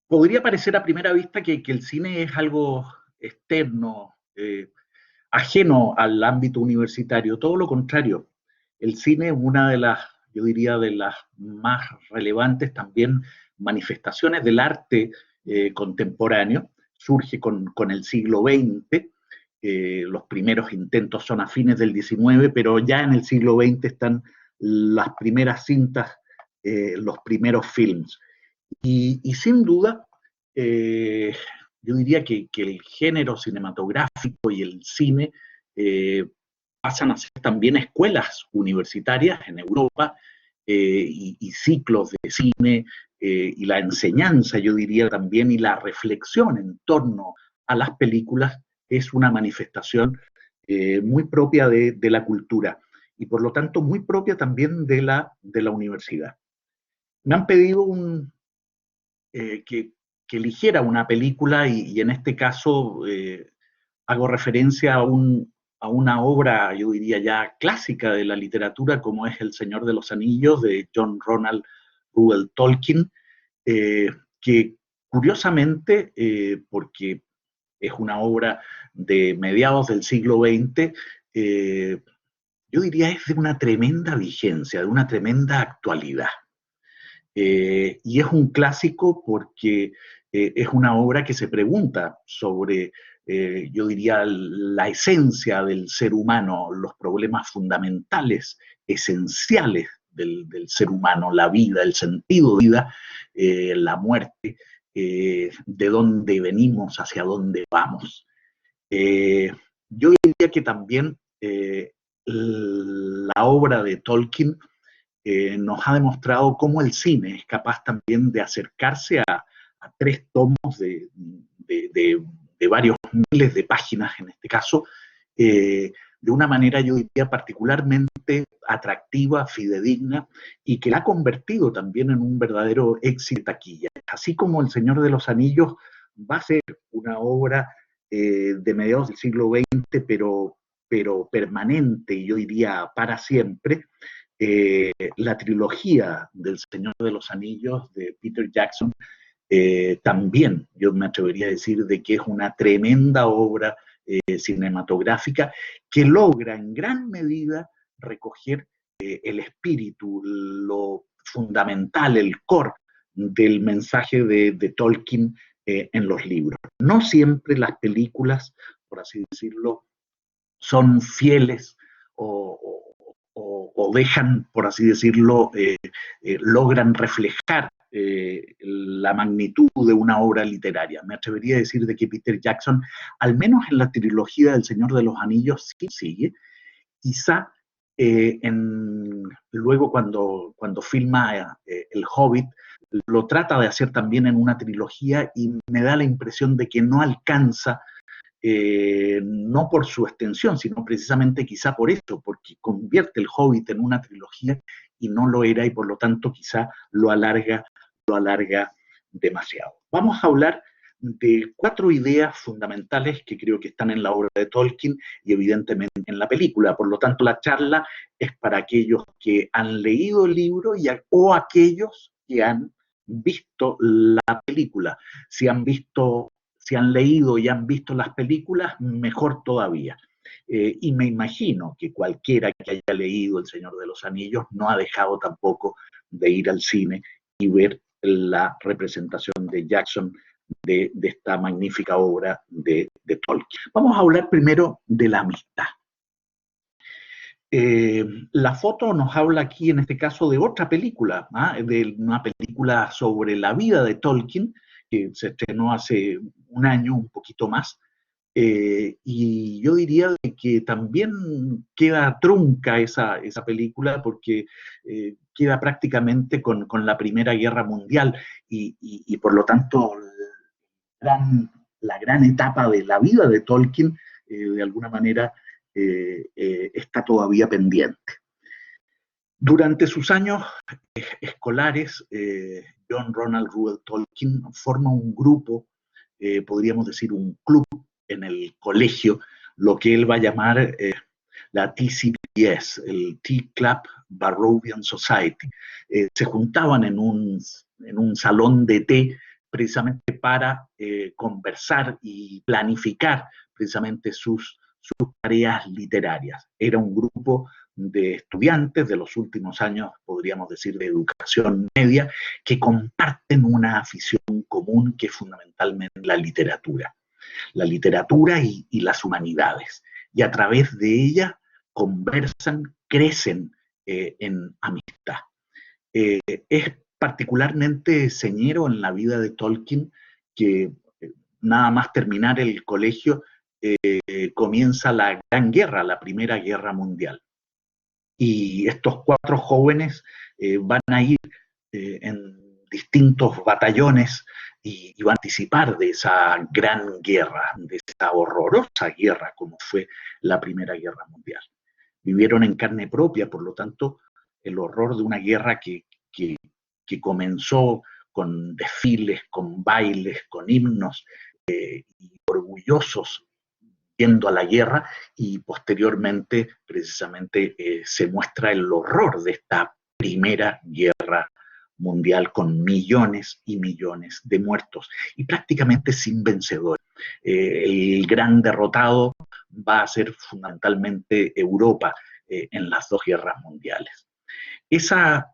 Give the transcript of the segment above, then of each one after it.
Podría parecer a primera vista que el cine es algo externo, ajeno al ámbito universitario. Todo lo contrario. El cine es una de las, yo diría, de las más relevantes también manifestaciones del arte contemporáneo. Surge con el siglo XX. Los primeros intentos son a fines del XIX, pero ya en el siglo XX están las primeras cintas, los primeros films. Y sin duda, eh, yo diría que el género cinematográfico y el cine eh, pasan a ser también escuelas universitarias en Europa, y ciclos de cine, y la enseñanza, yo diría también, y la reflexión en torno a las películas es una manifestación muy propia de la cultura y por lo tanto muy propia también de la universidad. Me han pedido que eligiera una película y en este caso hago referencia a una obra, yo diría ya clásica de la literatura, como es El Señor de los Anillos, de John Ronald Reuel Tolkien, eh, que curiosamente, porque es una obra de mediados del siglo XX, yo diría es de una tremenda vigencia, de una tremenda actualidad. Y es un clásico porque es una obra que se pregunta sobre, yo diría, la esencia del ser humano, los problemas fundamentales, esenciales del ser humano, la vida, el sentido de vida, la muerte, de dónde venimos, hacia dónde vamos. Eh, yo diría que también la obra de Tolkien nos ha demostrado cómo el cine es capaz también de acercarse a tres tomos de varios miles de páginas, en este caso, de una manera, yo diría, particularmente atractiva, fidedigna, y que la ha convertido también en un verdadero éxito de taquilla. Así como El Señor de los Anillos va a ser una obra de mediados del siglo XX, pero permanente, y yo diría para siempre, la trilogía del Señor de los Anillos de Peter Jackson, también yo me atrevería a decir de que es una tremenda obra cinematográfica que logra en gran medida recoger el espíritu, lo fundamental, el core del mensaje de Tolkien en los libros. No siempre las películas, por así decirlo, son fieles o dejan, por así decirlo, logran reflejar la magnitud de una obra literaria. Me atrevería a decir de que Peter Jackson, al menos en la trilogía del Señor de los Anillos, sí sigue. Quizá luego cuando filma El Hobbit, lo trata de hacer también en una trilogía y me da la impresión de que no alcanza, no por su extensión, sino precisamente quizá por esto, porque convierte el Hobbit en una trilogía y no lo era y por lo tanto quizá lo alarga demasiado. Vamos a hablar de cuatro ideas fundamentales que creo que están en la obra de Tolkien y evidentemente en la película. Por lo tanto, la charla es para aquellos que han leído el libro o aquellos que han visto la película. Si han leído y han visto las películas, mejor todavía. Y me imagino que cualquiera que haya leído El Señor de los Anillos no ha dejado tampoco de ir al cine y ver la representación de Jackson de esta magnífica obra de Tolkien. Vamos a hablar primero de la amistad. La foto nos habla aquí, en este caso, de otra película, de una película sobre la vida de Tolkien, que se estrenó hace un año, un poquito más, y yo diría que también queda trunca esa película porque queda prácticamente con la Primera Guerra Mundial y por lo tanto la gran etapa de la vida de Tolkien de alguna manera está todavía pendiente. Durante sus años escolares, John Ronald Reuel Tolkien forma un grupo, podríamos decir un club en el colegio, lo que él va a llamar la TCBS, el Tea Club Barrovian Society. Se juntaban en un salón de té precisamente para conversar y planificar precisamente sus tareas literarias. Era un grupo de estudiantes de los últimos años, podríamos decir, de educación media, que comparten una afición común que es fundamentalmente la literatura y las humanidades. Y a través de ella conversan, crecen en amistad. Es particularmente señero en la vida de Tolkien que nada más terminar el colegio comienza la Gran Guerra, la Primera Guerra Mundial. Y estos 4 jóvenes van a ir en distintos batallones y van a participar de esa gran guerra, de esa horrorosa guerra como fue la Primera Guerra Mundial. Vivieron en carne propia, por lo tanto, el horror de una guerra que comenzó con desfiles, con bailes, con himnos, y orgullosos yendo a la guerra, y posteriormente precisamente se muestra el horror de esta Primera Guerra Mundial con millones y millones de muertos y prácticamente sin vencedor. El gran derrotado va a ser fundamentalmente Europa en las 2 guerras mundiales. Esa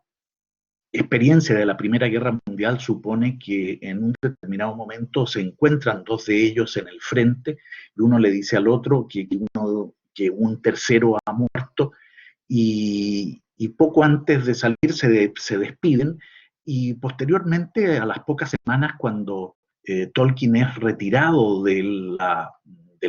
experiencia de la Primera Guerra Mundial supone que en un determinado momento se encuentran 2 de ellos en el frente y uno le dice al otro que un tercero ha muerto y poco antes de salir se despiden, y posteriormente, a las pocas semanas, cuando Tolkien es retirado del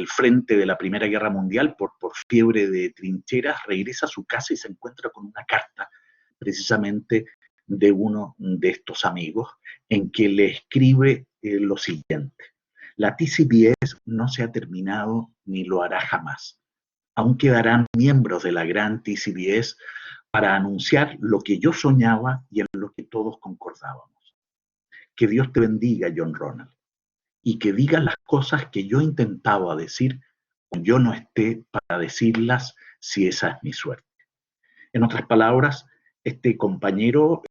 frente de la Primera Guerra Mundial por fiebre de trincheras, regresa a su casa y se encuentra con una carta precisamente de uno de estos amigos, en que le escribe lo siguiente: la TCBS no se ha terminado ni lo hará jamás. Aún quedarán miembros de la gran TCBS para anunciar lo que yo soñaba y en lo que todos concordábamos. Que Dios te bendiga, John Ronald, y que digas las cosas que yo intentaba decir cuando yo no esté para decirlas, si esa es mi suerte. En otras palabras, este compañero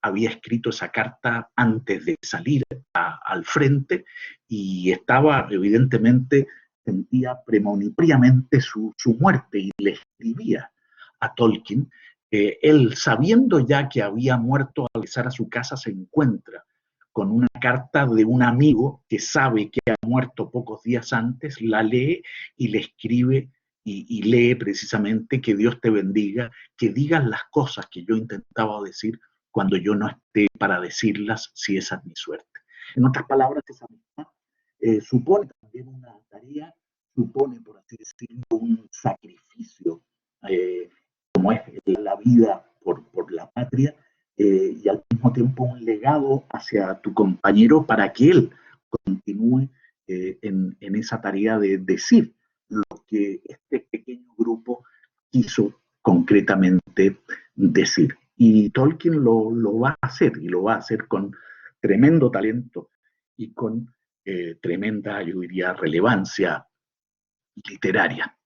había escrito esa carta antes de salir al frente y estaba, evidentemente, sentía premonitoriamente su muerte y le escribía a Tolkien. Él, sabiendo ya que había muerto, al regresar a su casa se encuentra con una carta de un amigo que sabe que ha muerto pocos días antes, la lee y le escribe y lee precisamente: que Dios te bendiga, que digas las cosas que yo intentaba decir cuando yo no esté para decirlas, si esa es mi suerte. En otras palabras, esa amistad supone también una tarea, supone, por así decirlo, un sacrificio, como es la vida por la patria, y al mismo tiempo un legado hacia tu compañero para que él continúe en esa tarea de decir lo que este pequeño grupo quiso concretamente decir. Y Tolkien lo va a hacer, y lo va a hacer con tremendo talento y con tremenda, yo diría, relevancia literaria.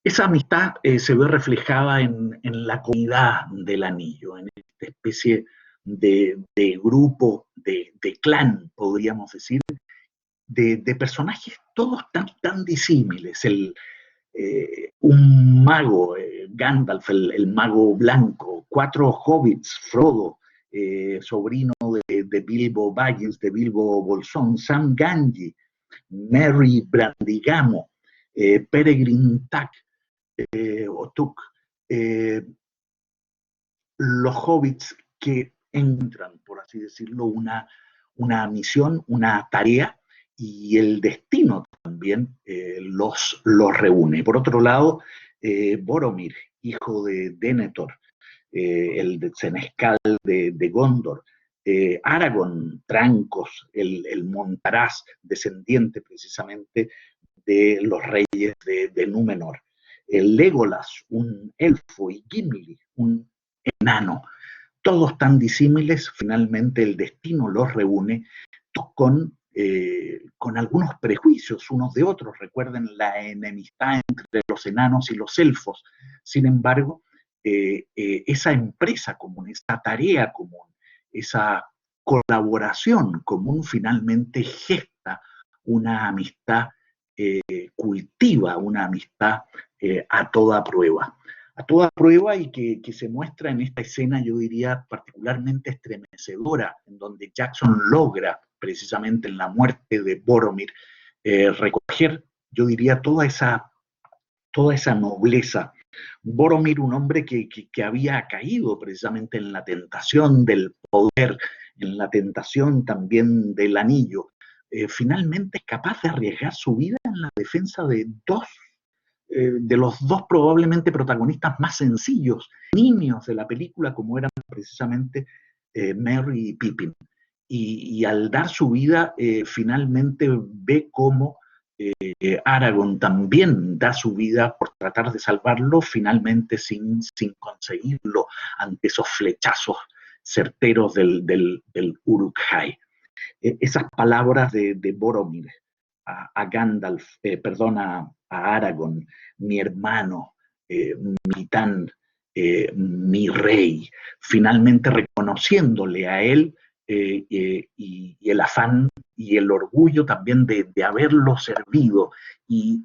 Esa amistad se ve reflejada en la comunidad del anillo, en esta especie de grupo, de clan, podríamos decir, de personajes todos tan disímiles. Un mago, Gandalf, el mago blanco, 4 hobbits, Frodo, sobrino de Bilbo Baggins, de Bilbo Bolsón, Sam Gamgee, Merry Brandigamo, Peregrine Tuck, o Tuk, los hobbits que entran, por así decirlo, una misión, una tarea, y el destino también los reúne. Por otro lado, Boromir, hijo de Denethor, el de Senescal de Gondor, Aragorn, Trancos, el montaraz, descendiente precisamente de los reyes de Númenor, el Legolas, un elfo, y Gimli, un enano. Todos tan disímiles, finalmente el destino los reúne con algunos prejuicios unos de otros. Recuerden la enemistad entre los enanos y los elfos. Sin embargo, esa empresa común, esa tarea común, esa colaboración común finalmente gesta una amistad, cultiva una amistad a toda prueba. A toda prueba y que se muestra en esta escena, yo diría, particularmente estremecedora, en donde Jackson logra, precisamente en la muerte de Boromir, recoger, yo diría, toda esa nobleza. Boromir, un hombre que había caído precisamente en la tentación del poder, en la tentación también del anillo, finalmente es capaz de arriesgar su vida en la defensa de los dos probablemente protagonistas más sencillos, niños de la película, como eran precisamente Merry y Pippin. Y al dar su vida, finalmente ve cómo Aragorn también da su vida por tratar de salvarlo, finalmente sin conseguirlo ante esos flechazos certeros del Uruk-hai. Esas palabras de Boromir a Gandalf, a Aragorn, mi hermano, mi Tan, mi rey, finalmente reconociéndole a él y el afán y el orgullo también de haberlo servido y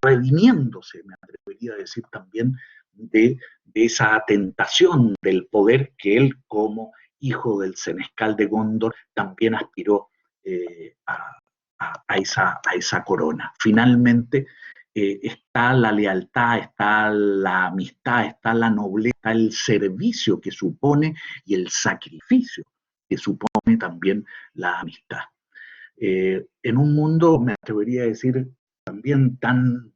redimiéndose, me atrevería a decir también, de esa tentación del poder que él como hijo del senescal de Gondor también aspiró a esa corona. Finalmente está la lealtad, está la amistad, está la nobleza, está el servicio que supone y el sacrificio que supone también la amistad. En un mundo, me atrevería a decir, también tan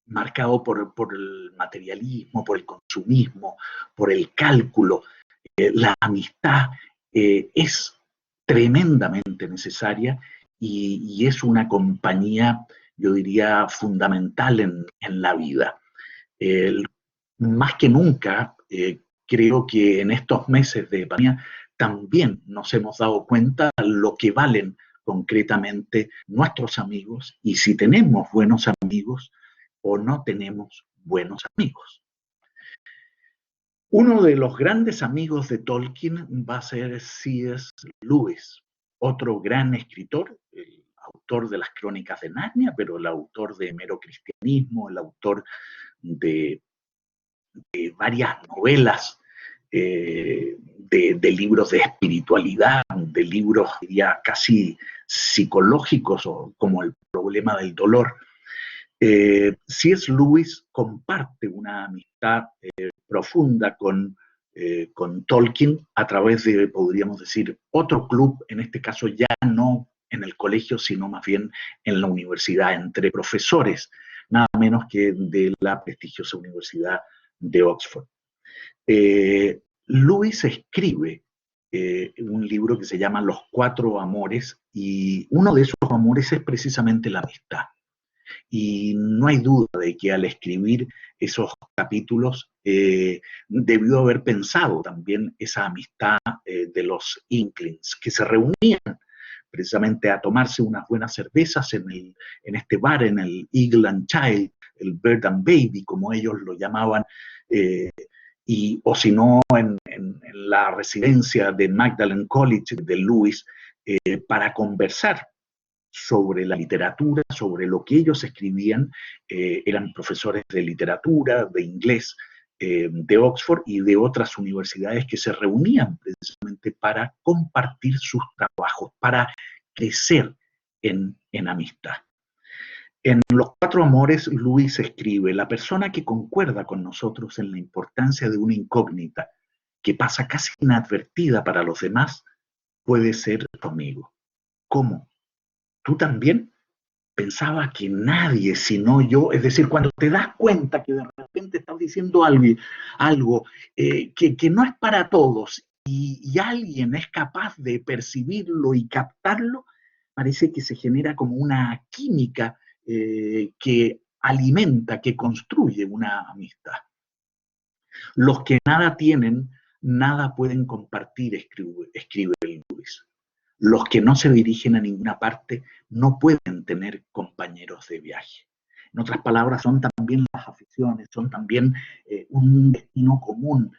marcado por el materialismo, por el consumismo, por el cálculo, la amistad es tremendamente necesaria y es una compañía, yo diría, fundamental en la vida. Más que nunca, creo que en estos meses de pandemia también nos hemos dado cuenta lo que valen concretamente nuestros amigos y si tenemos buenos amigos o no tenemos buenos amigos. Uno de los grandes amigos de Tolkien va a ser C.S. Lewis, otro gran escritor, el autor de las Crónicas de Narnia, pero el autor de Mero Cristianismo, el autor de varias novelas, de libros de espiritualidad, de libros diría, casi psicológicos o como El problema del dolor. C.S. Lewis comparte una amistad profunda con Tolkien a través de, podríamos decir, otro club, en este caso ya no en el colegio, sino más bien en la universidad, entre profesores, nada menos que de la prestigiosa Universidad de Oxford. Lewis escribe un libro que se llama Los Cuatro Amores y uno de esos amores es precisamente la amistad. Y no hay duda de que al escribir esos capítulos debió haber pensado también esa amistad de los Inklings, que se reunían precisamente a tomarse unas buenas cervezas en este bar, en el Eagle and Child, el Bird and Baby, como ellos lo llamaban, o si no, en la residencia de Magdalen College de Lewis, para conversar sobre la literatura, sobre lo que ellos escribían. Eran profesores de literatura, de inglés, de Oxford y de otras universidades que se reunían precisamente para compartir sus trabajos, para crecer en amistad. En Los Cuatro Amores, Lewis escribe: la persona que concuerda con nosotros en la importancia de una incógnita que pasa casi inadvertida para los demás puede ser tu amigo. ¿Cómo? ¿Tú también? Pensaba que nadie sino yo, es decir, cuando te das cuenta que de repente estás diciendo algo que no es para todos y alguien es capaz de percibirlo y captarlo, parece que se genera como una química que alimenta, que construye una amistad. Los que nada tienen, nada pueden compartir, escribe Lewis. Los que no se dirigen a ninguna parte no pueden tener compañeros de viaje. En otras palabras, son también las aficiones, son también un destino común,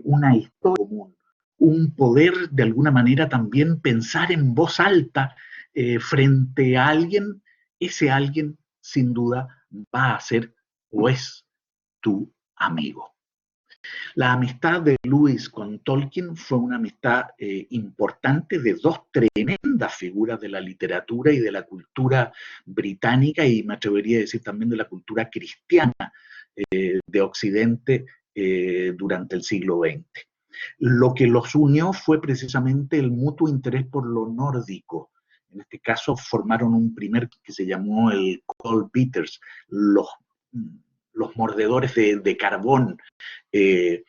una historia común, un poder de alguna manera también pensar en voz alta frente a alguien. Ese alguien sin duda va a ser o es tu amigo. La amistad de Lewis con Tolkien fue una amistad importante de dos tremendas figuras de la literatura y de la cultura británica, y me atrevería a decir también de la cultura cristiana de Occidente durante el siglo XX. Lo que los unió fue precisamente el mutuo interés por lo nórdico. En este caso formaron un primer que se llamó el Cold Beaters, los mordedores de carbón, eh,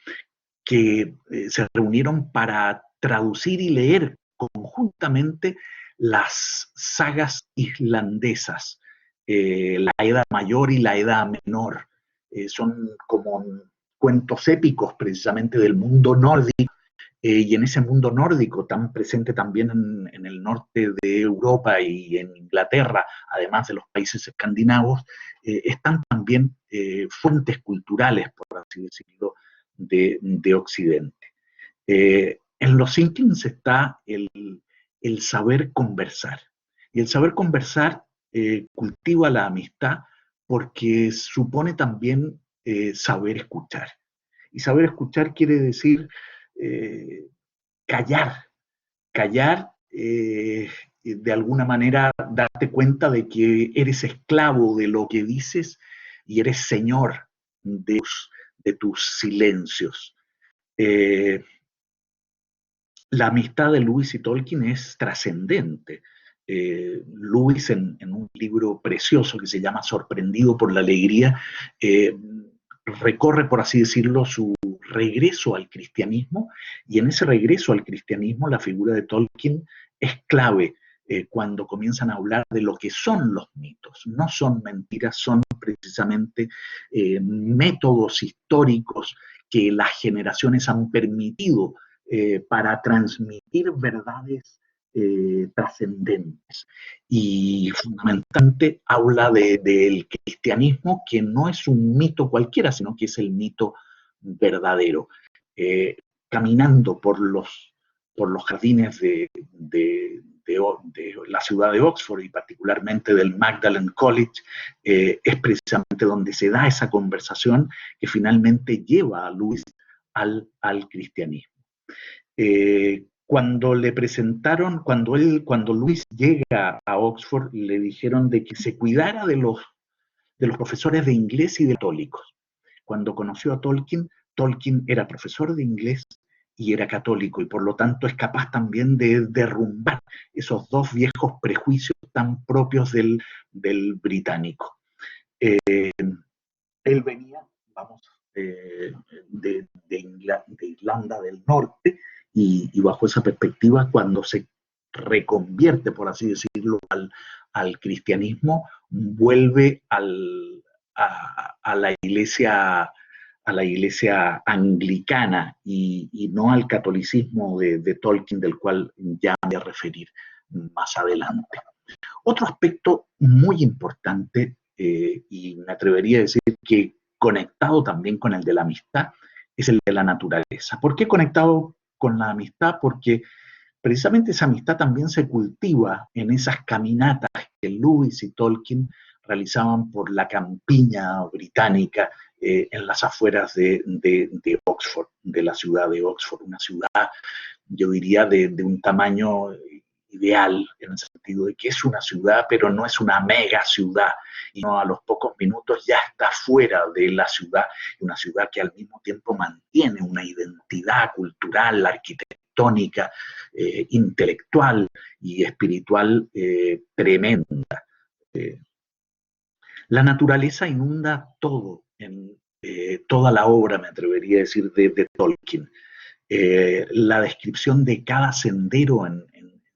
que se reunieron para traducir y leer conjuntamente las sagas islandesas, la Edad Mayor y la Edad Menor. Son como cuentos épicos precisamente del mundo nórdico, y en ese mundo nórdico tan presente también en el norte de Europa y en Inglaterra, además de los países escandinavos, están también fuentes culturales, por así decirlo, de Occidente. En los Inklings está el saber conversar. Y el saber conversar cultiva la amistad porque supone también saber escuchar. Y saber escuchar quiere decir eh, callar, callar, de alguna manera darte cuenta de que eres esclavo de lo que dices y eres señor de tus silencios. Eh, la amistad de Lewis y Tolkien es trascendente. Lewis, en un libro precioso que se llama Sorprendido por la Alegría, recorre, por así decirlo, su regreso al cristianismo, y en ese regreso al cristianismo la figura de Tolkien es clave cuando comienzan a hablar de lo que son los mitos. No son mentiras, son precisamente métodos históricos que las generaciones han permitido para transmitir verdades trascendentes. Y fundamentalmente habla del cristianismo, que no es un mito cualquiera, sino que es el mito verdadero. Caminando por los jardines de la ciudad de Oxford y particularmente del Magdalen College, es precisamente donde se da esa conversación que finalmente lleva a Lewis al cristianismo. Cuando le presentaron, cuando Luis llega a Oxford, le dijeron de que se cuidara de los profesores de inglés y de católicos. Cuando conoció a Tolkien, Tolkien era profesor de inglés y era católico, y por lo tanto es capaz también de derrumbar esos dos viejos prejuicios tan propios del británico. Él venía, vamos, de Irlanda del Norte, y bajo esa perspectiva, cuando se reconvierte, por así decirlo, al cristianismo, vuelve a la iglesia anglicana y no al catolicismo de Tolkien, del cual ya me voy a referir más adelante. Otro aspecto muy importante, y me atrevería a decir que conectado también con el de la amistad, es el de la naturaleza. ¿Por qué conectado con la amistad? Porque precisamente esa amistad también se cultiva en esas caminatas que Lewis y Tolkien realizaban por la campiña británica, en las afueras de Oxford, de la ciudad de Oxford, una ciudad, yo diría, de un tamaño ideal, en el sentido de que es una ciudad, pero no es una mega ciudad, y no, a los pocos minutos ya está fuera de la ciudad, una ciudad que al mismo tiempo mantiene una identidad cultural, arquitectónica, intelectual y espiritual tremenda. La naturaleza inunda todo, en toda la obra, me atrevería a decir, de Tolkien. La descripción de cada sendero en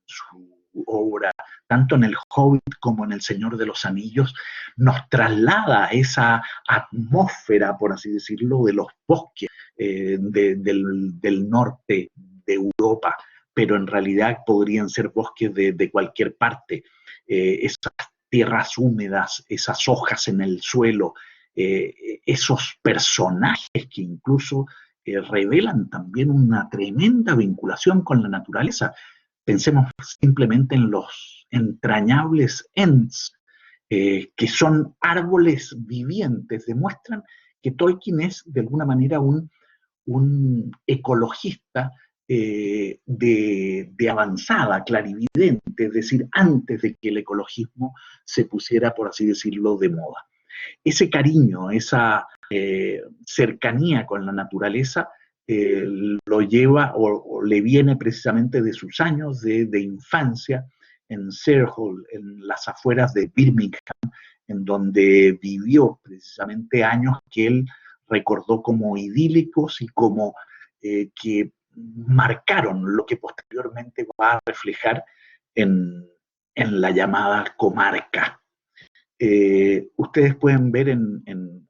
su obra, tanto en El Hobbit como en El Señor de los Anillos, nos traslada a esa atmósfera, por así decirlo, de los bosques del norte de Europa, pero en realidad podrían ser bosques de cualquier parte. Esas tierras húmedas, esas hojas en el suelo, esos personajes que incluso revelan también una tremenda vinculación con la naturaleza. Pensemos simplemente en los entrañables Ents, que son árboles vivientes, demuestran que Tolkien es de alguna manera un ecologista de avanzada, clarividente, es decir, antes de que el ecologismo se pusiera, por así decirlo, de moda. Ese cariño, esa cercanía con la naturaleza, lo lleva o le viene precisamente de sus años de infancia en Sarehole, en las afueras de Birmingham, en donde vivió precisamente años que él recordó como idílicos y como que marcaron lo que posteriormente va a reflejar en la llamada comarca. Ustedes pueden ver en el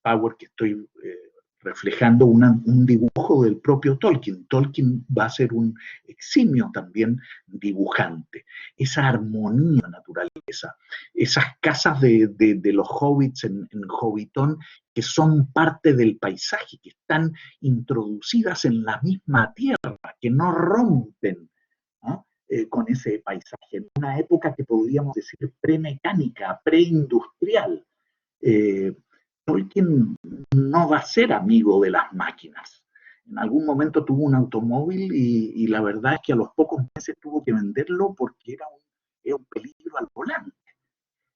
Power que estoy reflejando un dibujo del propio Tolkien. Tolkien va a ser un eximio también dibujante. Esa armonía de naturaleza, esas casas de los hobbits en Hobbiton que son parte del paisaje, que están introducidas en la misma tierra, que no rompen, ¿no? Con ese paisaje, en una época que podríamos decir premecánica, preindustrial. Eh, Tolkien no va a ser amigo de las máquinas. En algún momento tuvo un automóvil y la verdad es que a los pocos meses tuvo que venderlo porque era un peligro al volante.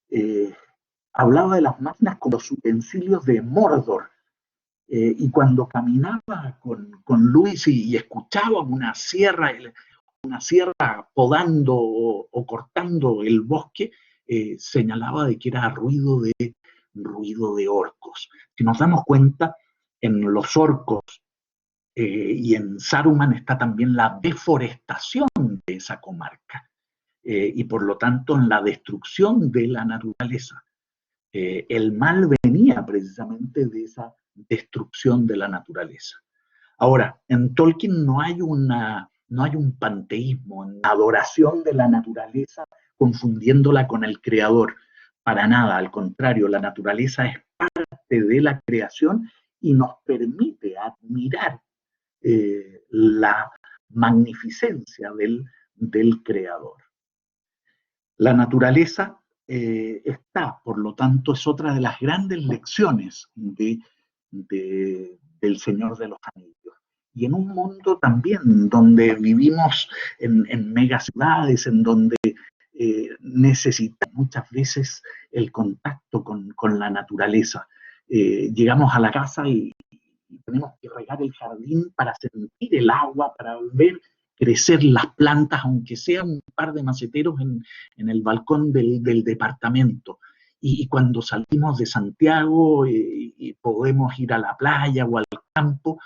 Eh, Hablaba de las máquinas como los utensilios de Mordor. Y cuando caminaba con Luis y escuchaba una sierra podando o cortando el bosque, señalaba de que era ruido de orcos. Si nos damos cuenta, en los orcos y en Saruman está también la deforestación de esa comarca y por lo tanto en la destrucción de la naturaleza. El mal venía precisamente de esa destrucción de la naturaleza. Ahora, en Tolkien no hay un panteísmo, una adoración de la naturaleza confundiéndola con el creador. Para nada, al contrario, la naturaleza es parte de la creación y nos permite admirar la magnificencia del creador. La naturaleza está, por lo tanto, es otra de las grandes lecciones del Señor de los Anillos. Y en un mundo también donde vivimos en megaciudades, en donde necesitamos muchas veces el contacto con la naturaleza. Llegamos a la casa y tenemos que regar el jardín para sentir el agua, para ver crecer las plantas, aunque sea un par de maceteros en el balcón del departamento. Y cuando salimos de Santiago y podemos ir a la playa o al campo,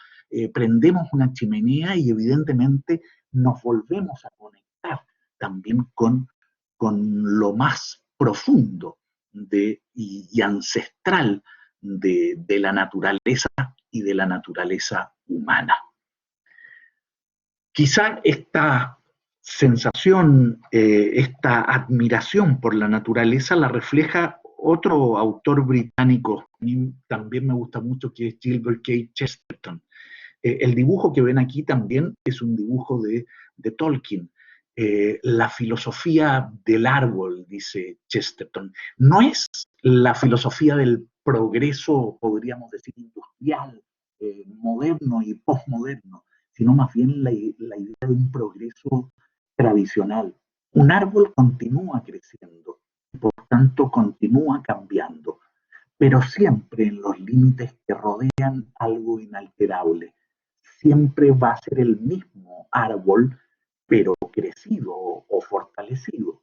prendemos una chimenea y evidentemente nos volvemos a conectar también con lo más profundo y ancestral de la naturaleza y de la naturaleza humana. Quizá esta sensación, esta admiración por la naturaleza la refleja otro autor británico, a mí también me gusta mucho, que es Gilbert K. Chesterton. El dibujo que ven aquí también es un dibujo de Tolkien. La filosofía del árbol, dice Chesterton, no es la filosofía del progreso, podríamos decir, industrial, moderno y postmoderno, sino más bien la idea de un progreso tradicional. Un árbol continúa creciendo y por tanto continúa cambiando, pero siempre en los límites que rodean algo inalterable. Siempre va a ser el mismo árbol, pero crecido o fortalecido.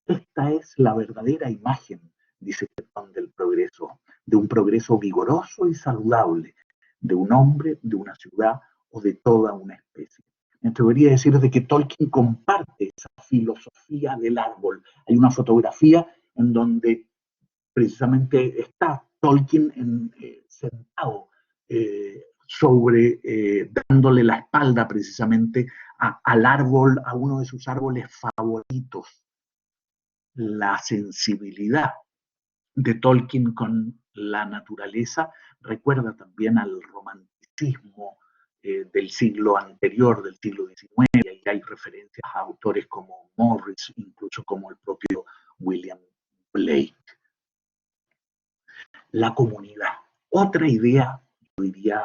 Esta es la verdadera imagen, dice Platón, del progreso, de un progreso vigoroso y saludable, de un hombre, de una ciudad o de toda una especie. Me atrevería a decir de que Tolkien comparte esa filosofía del árbol. Hay una fotografía en donde precisamente está Tolkien sentado dándole la espalda precisamente al árbol, a uno de sus árboles favoritos. La sensibilidad de Tolkien con la naturaleza recuerda también al romanticismo del siglo anterior, del siglo XIX, y hay referencias a autores como Morris, incluso como el propio William Blake. La comunidad, otra idea, yo diría,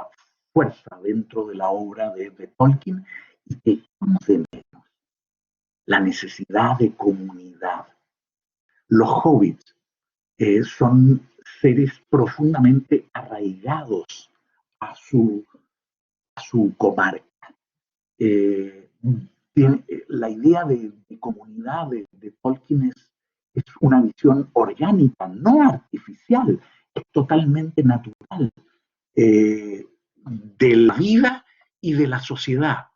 fuerza dentro de la obra de Tolkien, y que echamos de menos, la necesidad de comunidad. Los hobbits son seres profundamente arraigados a su comarca. La idea de comunidad de Tolkien es una visión orgánica, no artificial, es totalmente natural de la vida y de la sociedad.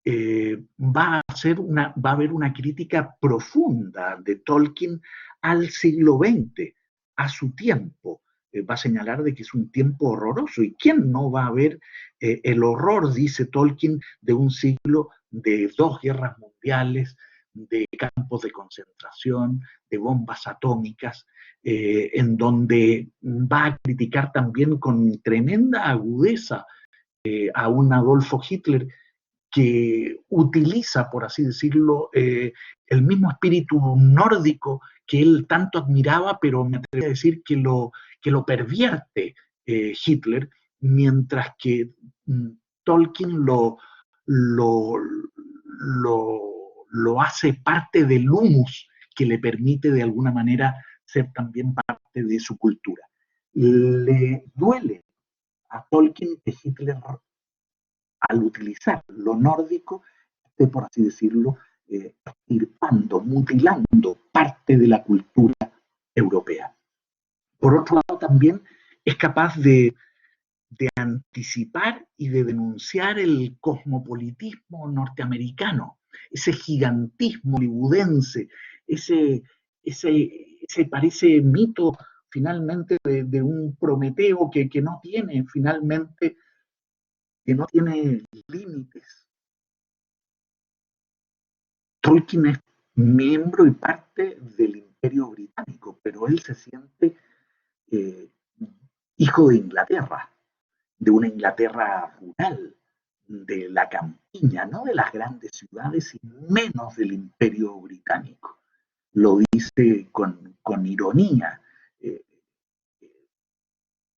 Va a haber una crítica profunda de Tolkien al siglo XX, a su tiempo. Va a señalar de que es un tiempo horroroso. ¿Y quién no va a ver el horror, dice Tolkien, de un siglo de 2 guerras mundiales, de campos de concentración, de bombas atómicas, en donde va a criticar también con tremenda agudeza a un Adolfo Hitler que utiliza, por así decirlo, el mismo espíritu nórdico que él tanto admiraba, pero me atrevo a decir que lo pervierte Hitler, mientras que Tolkien lo, lo hace parte del humus que le permite de alguna manera ser también parte de su cultura. Le duele a Tolkien que Hitler, al utilizar lo nórdico, esté, por así decirlo, extirpando, mutilando parte de la cultura europea. Por otro lado, también es capaz de anticipar y de denunciar el cosmopolitismo norteamericano, ese gigantismo hollywoodense, ese parece mito finalmente de un Prometeo que no tiene finalmente, que no tiene límites. Tolkien es miembro y parte del Imperio Británico, pero él se siente eh, hijo de Inglaterra, de una Inglaterra rural, de la campiña, no de las grandes ciudades y menos del Imperio Británico. Lo dice con ironía. Eh,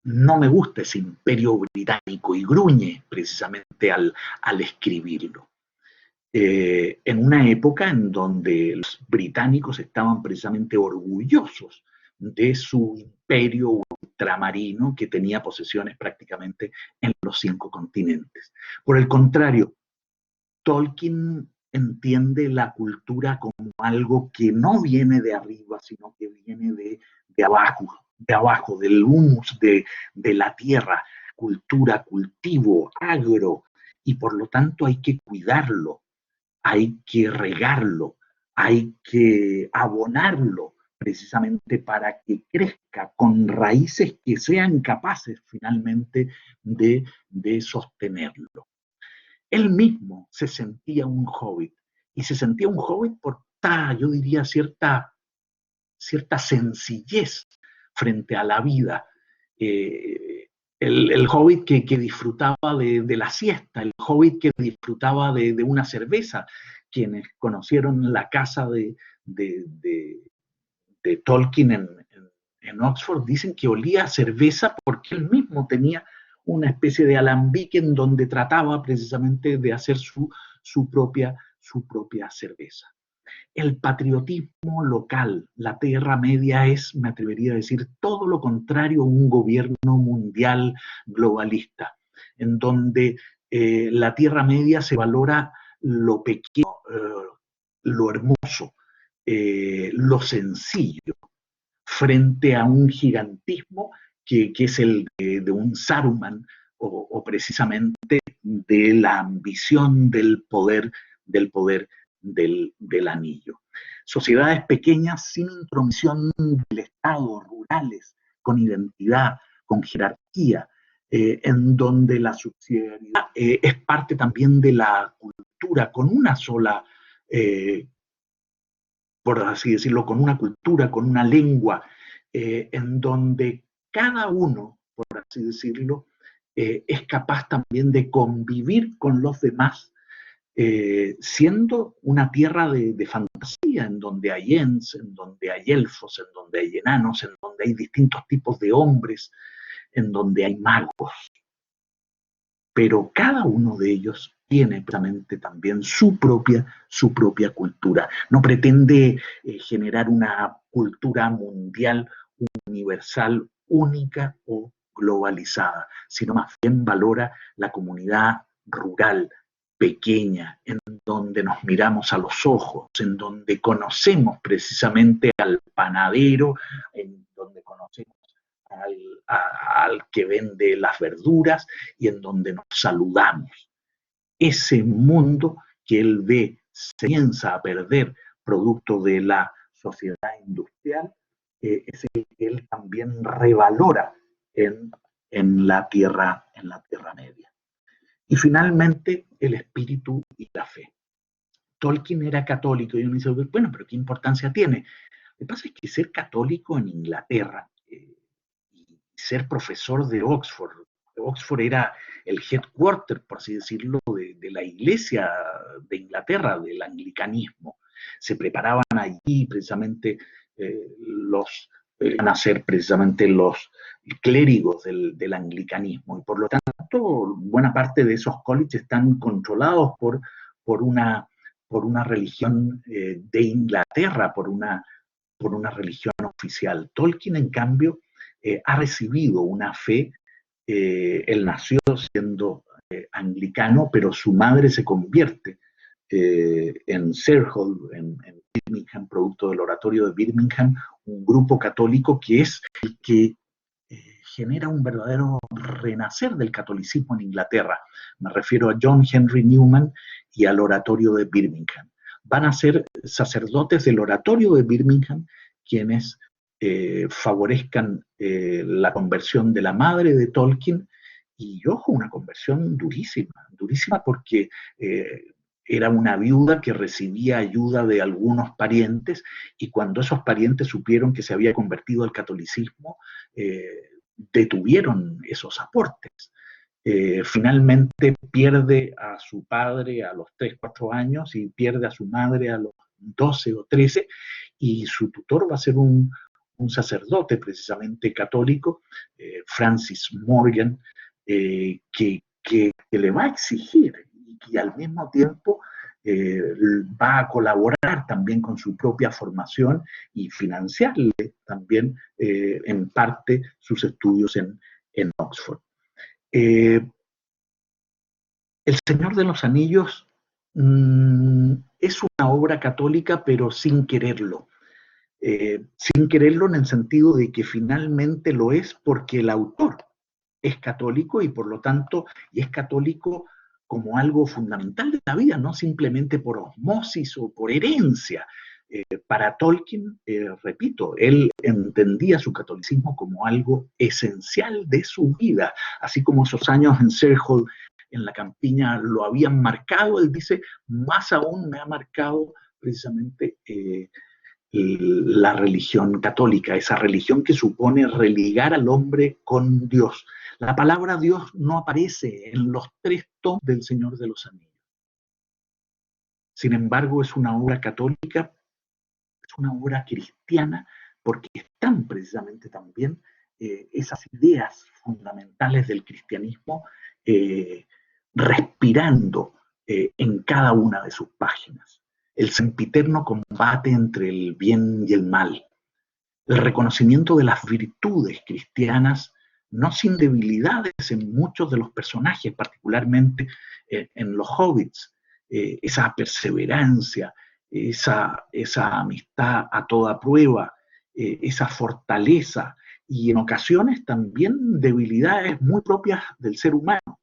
no me gusta ese Imperio Británico y gruñe precisamente al escribirlo. En una época en donde los británicos estaban precisamente orgullosos de su imperio ultramarino que tenía posesiones prácticamente en los 5 continentes. Por el contrario, Tolkien entiende la cultura como algo que no viene de arriba, sino que viene de abajo, del humus de la tierra, cultura, cultivo, agro, y por lo tanto hay que cuidarlo, hay que regarlo, hay que abonarlo precisamente para que crezca con raíces que sean capaces finalmente de sostenerlo. Él mismo se sentía un hobbit, y se sentía un hobbit por, yo diría, cierta sencillez frente a la vida. El hobbit que disfrutaba de la siesta, el hobbit que disfrutaba de una cerveza. Quienes conocieron la casa de Tolkien en Oxford dicen que olía a cerveza porque él mismo tenía una especie de alambique en donde trataba precisamente de hacer su propia cerveza. El patriotismo local, la Tierra Media es, me atrevería a decir, todo lo contrario a un gobierno mundial globalista, en donde la Tierra Media se valora lo pequeño, lo hermoso, lo sencillo, frente a un gigantismo que es el de un Saruman o precisamente de la ambición del anillo. Sociedades pequeñas sin intromisión del Estado, rurales, con identidad, con jerarquía, en donde la subsidiariedad es parte también de la cultura, con una sola, por así decirlo, con una cultura, con una lengua, en donde cada uno, por así decirlo, es capaz también de convivir con los demás, siendo una tierra de fantasía, en donde hay Ents, en donde hay elfos, en donde hay enanos, en donde hay distintos tipos de hombres, en donde hay magos. Pero cada uno de ellos tiene precisamente también su propia cultura. No pretende generar una cultura mundial, universal, única o globalizada, sino más bien valora la comunidad rural, pequeña, en donde nos miramos a los ojos, en donde conocemos precisamente al panadero, en donde conocemos al que vende las verduras y en donde nos saludamos. Ese mundo que él ve se comienza a perder producto de la sociedad industrial, es el que él también revalora en la Tierra Media. Y finalmente, el espíritu y la fe. Tolkien era católico y uno dice, bueno, pero ¿qué importancia tiene? Lo que pasa es que ser católico en Inglaterra y ser profesor de Oxford era el headquarter, por así decirlo, de la iglesia de Inglaterra, del anglicanismo. Se preparaban allí precisamente van a ser precisamente los clérigos del anglicanismo, y por lo tanto buena parte de esos colleges están controlados por una religión de Inglaterra, por una religión oficial. Tolkien, en cambio, ha recibido una fe. Él nació siendo anglicano, pero su madre se convierte en Sarehole, en Birmingham, producto del oratorio de Birmingham, un grupo católico que es el que genera un verdadero renacer del catolicismo en Inglaterra. Me refiero a John Henry Newman y al oratorio de Birmingham. Van a ser sacerdotes del oratorio de Birmingham quienes favorezcan la conversión de la madre de Tolkien, y ojo, una conversión durísima porque era una viuda que recibía ayuda de algunos parientes, y cuando esos parientes supieron que se había convertido al catolicismo, detuvieron esos aportes. Finalmente pierde a su padre a los 3, 4 años y pierde a su madre a los 12 o 13, y su tutor va a ser un sacerdote precisamente católico, Francis Morgan, que le va a exigir y al mismo tiempo va a colaborar también con su propia formación y financiarle también en parte sus estudios en Oxford. El Señor de los Anillos es una obra católica, pero sin quererlo. Sin quererlo en el sentido de que finalmente lo es porque el autor es católico, y por lo tanto, y es católico como algo fundamental de la vida, no simplemente por osmosis o por herencia. Para Tolkien, repito, él entendía su catolicismo como algo esencial de su vida, así como esos años en Sarehole, en la campiña, lo habían marcado. Él dice, más aún me ha marcado precisamente la religión católica, esa religión que supone religar al hombre con Dios. La palabra Dios no aparece en los 3 tomos del Señor de los Anillos. Sin embargo, es una obra católica, es una obra cristiana, porque están precisamente también esas ideas fundamentales del cristianismo respirando en cada una de sus páginas. El sempiterno combate entre el bien y el mal, el reconocimiento de las virtudes cristianas, no sin debilidades en muchos de los personajes, particularmente en los hobbits, esa perseverancia, esa amistad a toda prueba, esa fortaleza, y en ocasiones también debilidades muy propias del ser humano.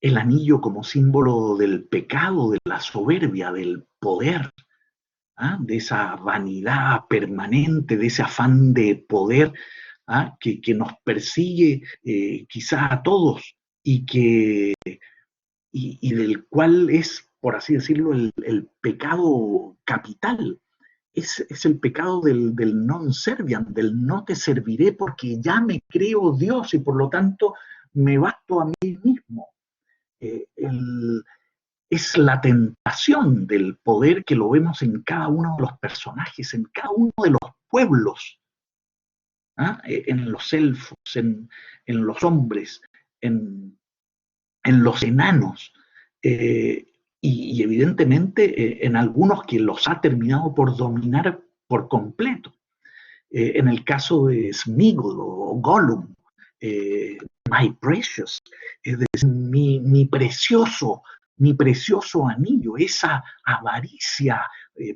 El anillo como símbolo del pecado, de la soberbia, del poder, de esa vanidad permanente, de ese afán de poder que nos persigue quizá a todos, y del cual es, por así decirlo, el pecado capital. Es el pecado del non serviam, del no te serviré porque ya me creo Dios, y por lo tanto me basto a mí mismo. Eh, el, es la tentación del poder que lo vemos en cada uno de los personajes, en cada uno de los pueblos, ¿ah? En los elfos, en los hombres, en, en los enanos, y evidentemente en algunos que los ha terminado por dominar por completo. En el caso de Sméagol o Gollum, My Precious, es decir, mi precioso anillo, esa avaricia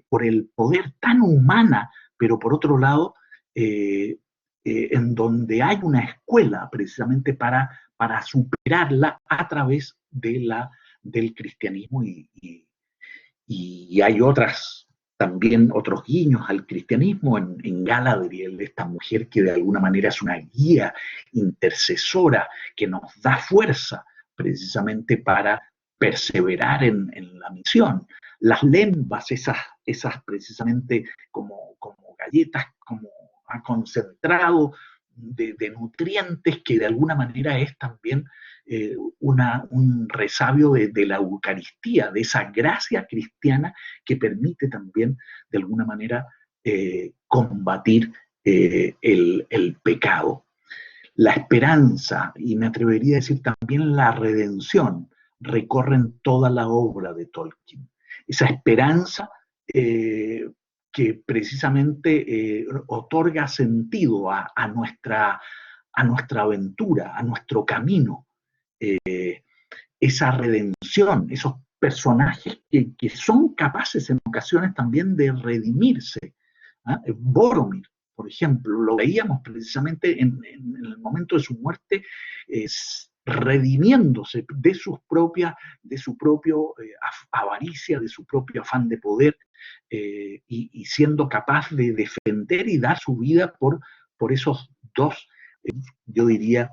por el poder tan humana, pero por otro lado, en donde hay una escuela precisamente para superarla a través del cristianismo y hay también otros guiños al cristianismo en Galadriel, esta mujer que de alguna manera es una guía intercesora que nos da fuerza precisamente para perseverar en la misión. Las lembas, esas precisamente como galletas, como a concentrado de nutrientes que de alguna manera es también un resabio de la Eucaristía, de esa gracia cristiana que permite también de alguna manera combatir el pecado. La esperanza, y me atrevería a decir también la redención, recorren toda la obra de Tolkien. Esa esperanza que precisamente otorga sentido a nuestra aventura, a nuestro camino, esa redención, esos personajes que son capaces en ocasiones también de redimirse. ¿Ah? Boromir, por ejemplo, lo veíamos precisamente en el momento de su muerte, redimiéndose de su propio avaricia, de su propio afán de poder, y siendo capaz de defender y dar su vida por esos dos, yo diría,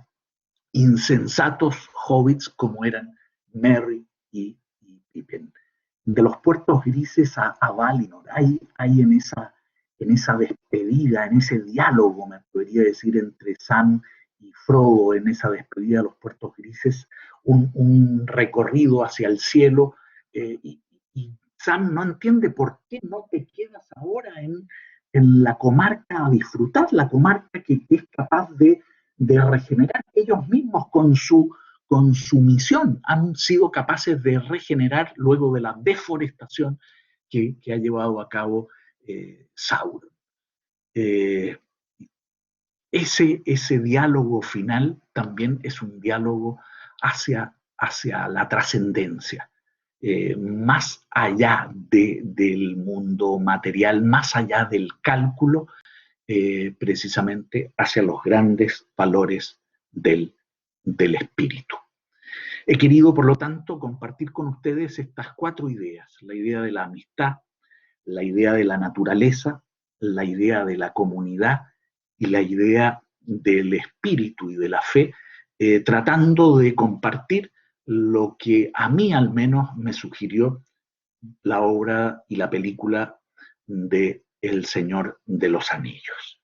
insensatos hobbits como eran Merry y Pippin. De los puertos grises a Valinor, hay en esa despedida, en ese diálogo, me podría decir, entre Sam y Frodo, en esa despedida de los puertos grises, un recorrido hacia el cielo, y Sam no entiende por qué no te quedas ahora en la comarca a disfrutar, la comarca que es capaz de regenerar ellos mismos con su misión. Han sido capaces de regenerar luego de la deforestación que ha llevado a cabo Sauron. Eh, ese diálogo final también es un diálogo hacia la trascendencia. Más allá del mundo material, más allá del cálculo, precisamente hacia los grandes valores del espíritu. He querido, por lo tanto, compartir con ustedes estas 4 ideas: la idea de la amistad, la idea de la naturaleza, la idea de la comunidad y la idea del espíritu y de la fe, tratando de compartir lo que a mí al menos me sugirió la obra y la película de El Señor de los Anillos.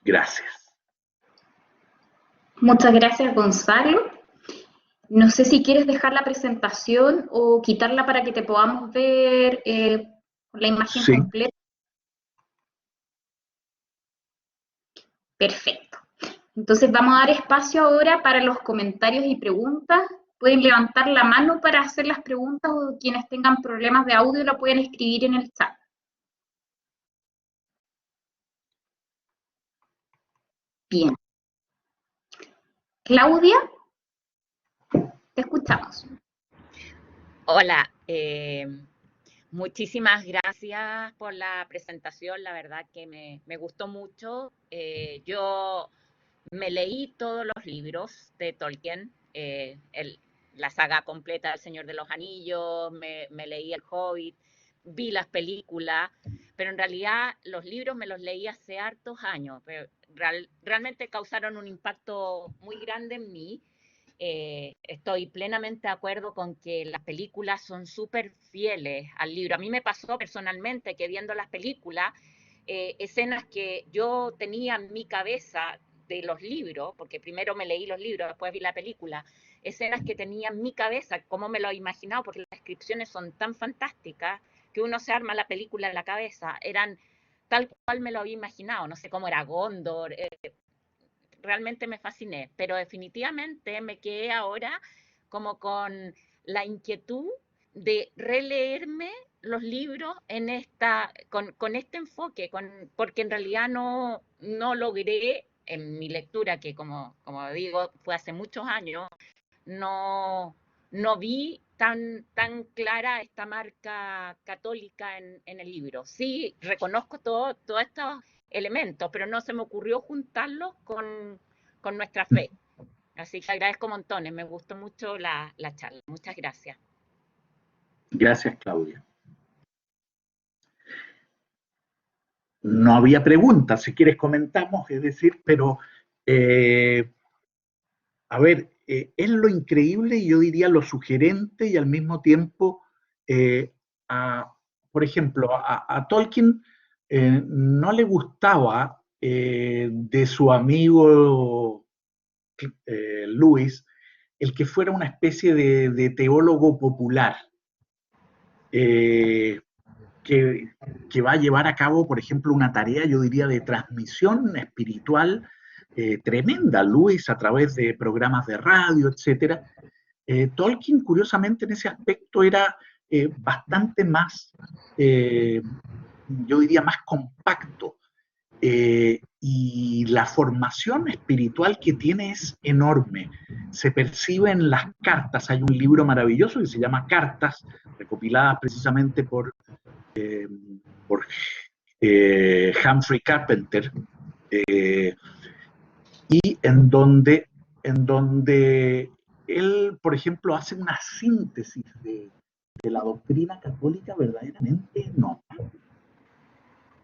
Gracias. Muchas gracias, Gonzalo. No sé si quieres dejar la presentación o quitarla para que te podamos ver la imagen completa. Perfecto. Entonces vamos a dar espacio ahora para los comentarios y preguntas. Pueden levantar la mano para hacer las preguntas o quienes tengan problemas de audio lo pueden escribir en el chat. Bien. Claudia, te escuchamos. Hola, muchísimas gracias por la presentación, la verdad que me gustó mucho. Yo me leí todos los libros de Tolkien, la saga completa del Señor de los Anillos, me leí El Hobbit, vi las películas, pero en realidad los libros me los leí hace hartos años, pero realmente causaron un impacto muy grande en mí. Estoy plenamente de acuerdo con que las películas son súper fieles al libro. A mí me pasó personalmente que viendo las películas, escenas que yo tenía en mi cabeza de los libros, porque primero me leí los libros, después vi la película, escenas que tenía en mi cabeza, como me lo he imaginado, porque las descripciones son tan fantásticas que uno se arma la película en la cabeza, eran tal cual me lo había imaginado, no sé cómo era Gondor, realmente me fasciné, pero definitivamente me quedé ahora como con la inquietud de releerme los libros en con este enfoque, porque en realidad no logré en mi lectura, que como digo, fue hace muchos años, no vi tan clara esta marca católica en el libro. Sí, reconozco todos estos elementos, pero no se me ocurrió juntarlos con nuestra fe. Así que agradezco montones, me gustó mucho la charla. Muchas gracias. Gracias, Claudia. No había preguntas, si quieres comentamos, es decir, pero a ver, es lo increíble y yo diría lo sugerente y al mismo tiempo, por ejemplo, a Tolkien no le gustaba de su amigo Lewis el que fuera una especie de teólogo popular. Que va a llevar a cabo, por ejemplo, una tarea, yo diría, de transmisión espiritual tremenda, Lewis, a través de programas de radio, etc. Tolkien, curiosamente, en ese aspecto era bastante más, yo diría, más compacto. Y la formación espiritual que tiene es enorme. Se percibe en las cartas. Hay un libro maravilloso que se llama Cartas, recopiladas precisamente por Humphrey Carpenter, y en donde él, por ejemplo, hace una síntesis de la doctrina católica verdaderamente notable,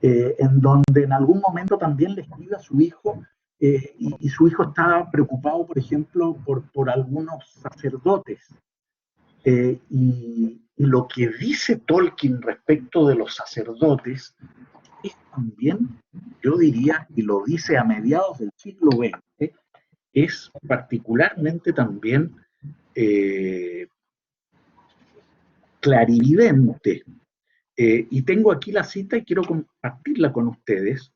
en donde en algún momento también le escribe a su hijo, y su hijo estaba preocupado, por ejemplo, por algunos sacerdotes. Y lo que dice Tolkien respecto de los sacerdotes es también, yo diría, y lo dice a mediados del siglo XX, es particularmente también clarividente. Y tengo aquí la cita y quiero compartirla con ustedes,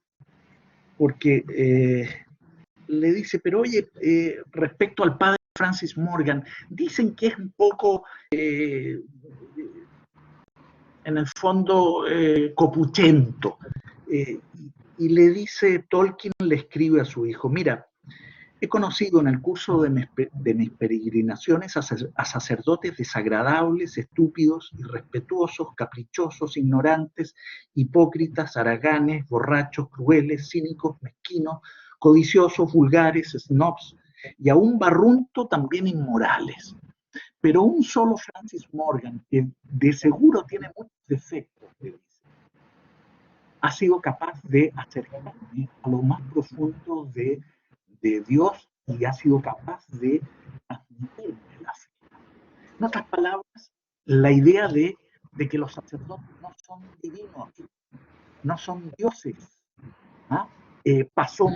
porque le dice, pero oye, respecto al padre Francis Morgan, dicen que es un poco, en el fondo, copuchento. Y le dice, Tolkien le escribe a su hijo, mira, he conocido en el curso de mis peregrinaciones a sacerdotes desagradables, estúpidos, irrespetuosos, caprichosos, ignorantes, hipócritas, haraganes, borrachos, crueles, cínicos, mezquinos, codiciosos, vulgares, snobs, y aún barrunto también inmorales. Pero un solo Francis Morgan, que de seguro tiene muchos defectos, ha sido capaz de acercarme a lo más profundo de Dios y ha sido capaz de transmitirme la fe. En otras palabras, la idea de que los sacerdotes no son divinos, no son dioses. ¿Ah? Pasó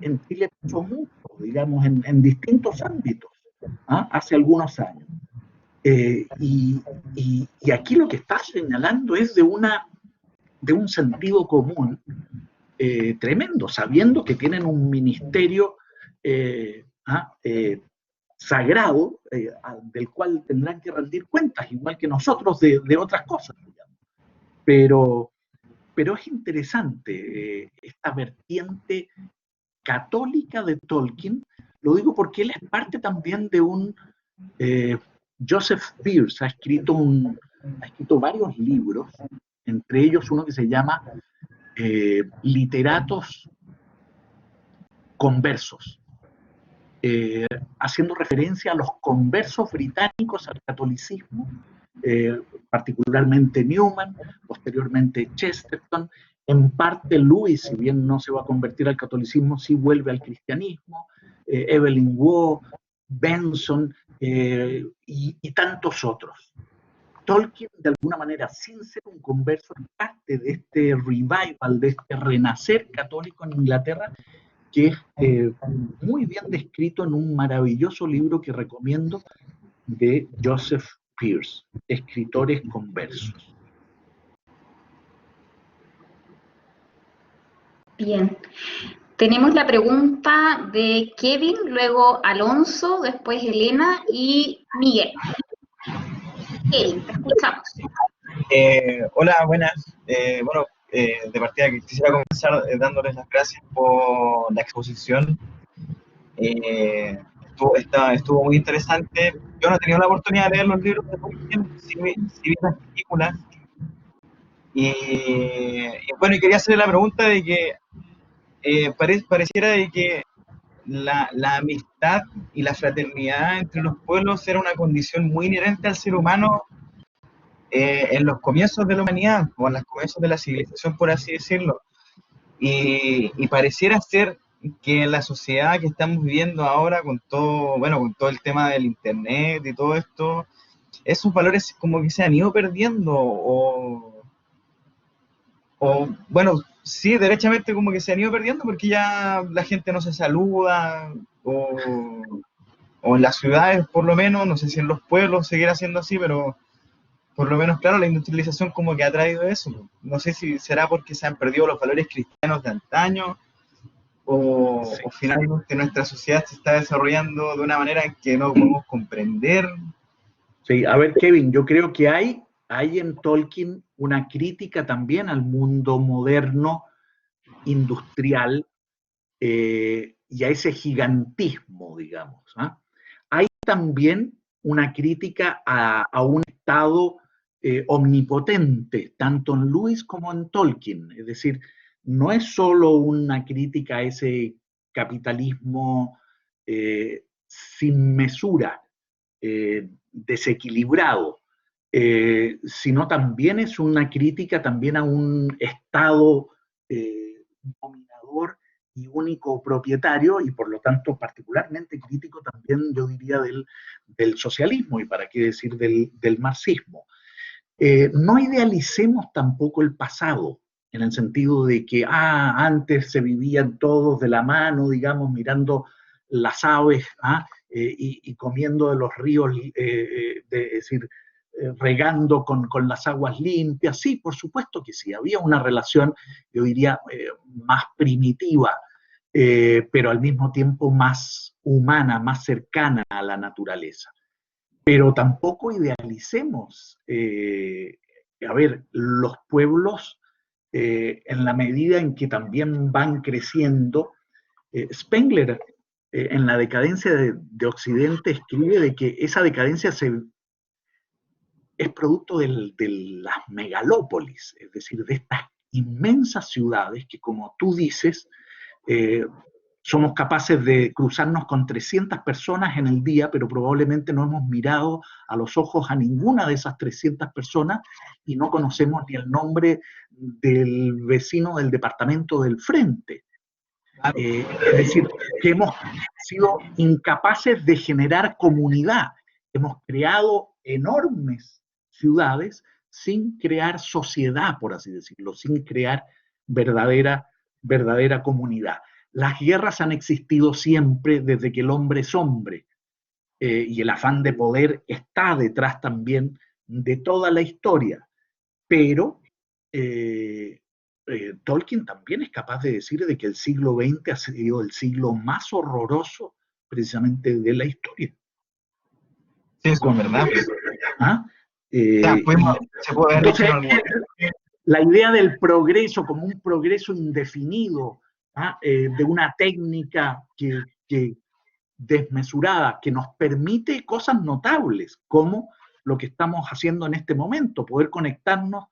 en Chile, pasó mucho, digamos, en distintos ámbitos, hace algunos años. Y aquí lo que está señalando es de un sentido común tremendo, sabiendo que tienen un ministerio sagrado del cual tendrán que rendir cuentas, igual que nosotros de otras cosas. Pero es interesante esta vertiente católica de Tolkien, lo digo porque él es parte también de un... Joseph Pearce ha escrito varios libros, entre ellos uno que se llama Literatos Conversos, haciendo referencia a los conversos británicos al catolicismo, particularmente Newman, posteriormente Chesterton, en parte Lewis, si bien no se va a convertir al catolicismo, sí vuelve al cristianismo, Evelyn Waugh, Benson y tantos otros. Tolkien, de alguna manera, sin ser un converso, es parte de este revival, de este renacer católico en Inglaterra, que es muy bien descrito en un maravilloso libro que recomiendo de Joseph Pearce, Escritores Conversos. Bien. Tenemos la pregunta de Kevin, luego Alonso, después Elena y Miguel. Kevin, te escuchamos. Hola, buenas. De partida quisiera comenzar dándoles las gracias por la exposición. Estuvo muy interesante. Yo no he tenido la oportunidad de leer los libros de Tolkien, sí vi las películas. Y quería hacerle la pregunta de que pareciera de que la amistad y la fraternidad entre los pueblos era una condición muy inherente al ser humano en los comienzos de la humanidad, o en los comienzos de la civilización, por así decirlo. Y pareciera ser que en la sociedad que estamos viviendo ahora, con todo, bueno, con todo el tema del internet y todo esto, esos valores como que se han ido perdiendo, bueno, sí, derechamente como que se han ido perdiendo porque ya la gente no se saluda, o en las ciudades por lo menos, no sé si en los pueblos seguirá siendo así, pero por lo menos, claro, la industrialización como que ha traído eso. No sé si será porque se han perdido los valores cristianos de antaño, o finalmente nuestra sociedad se está desarrollando de una manera en que no podemos comprender. Sí, a ver, Kevin, yo creo que hay en Tolkien una crítica también al mundo moderno, industrial, y a ese gigantismo, digamos. Hay también una crítica a un Estado omnipotente, tanto en Lewis como en Tolkien. Es decir, no es solo una crítica a ese capitalismo sin mesura, desequilibrado, sino también es una crítica también a un Estado dominador y único propietario, y por lo tanto particularmente crítico también, yo diría, del socialismo, y para qué decir del marxismo. No idealicemos tampoco el pasado, en el sentido de que antes se vivían todos de la mano, digamos, mirando las aves y comiendo de los ríos, es decir, regando con las aguas limpias. Sí, por supuesto que sí, había una relación, yo diría, más primitiva, pero al mismo tiempo más humana, más cercana a la naturaleza. Pero tampoco idealicemos, a ver, los pueblos en la medida en que también van creciendo. Spengler, en la decadencia de Occidente, escribe de que esa decadencia es producto de las megalópolis, es decir, de estas inmensas ciudades que, como tú dices, somos capaces de cruzarnos con 300 personas en el día, pero probablemente no hemos mirado a los ojos a ninguna de esas 300 personas y no conocemos ni el nombre del vecino del departamento del frente. Es decir, que hemos sido incapaces de generar comunidad. Hemos creado enormes ciudades sin crear sociedad, por así decirlo, sin crear verdadera comunidad. Las guerras han existido siempre desde que el hombre es hombre, y el afán de poder está detrás también de toda la historia, pero Tolkien también es capaz de decir de que el siglo XX ha sido el siglo más horroroso precisamente de la historia. Sí, eso es verdad. Entonces, la idea del progreso como un progreso indefinido, de una técnica que desmesurada, que nos permite cosas notables, como lo que estamos haciendo en este momento, poder conectarnos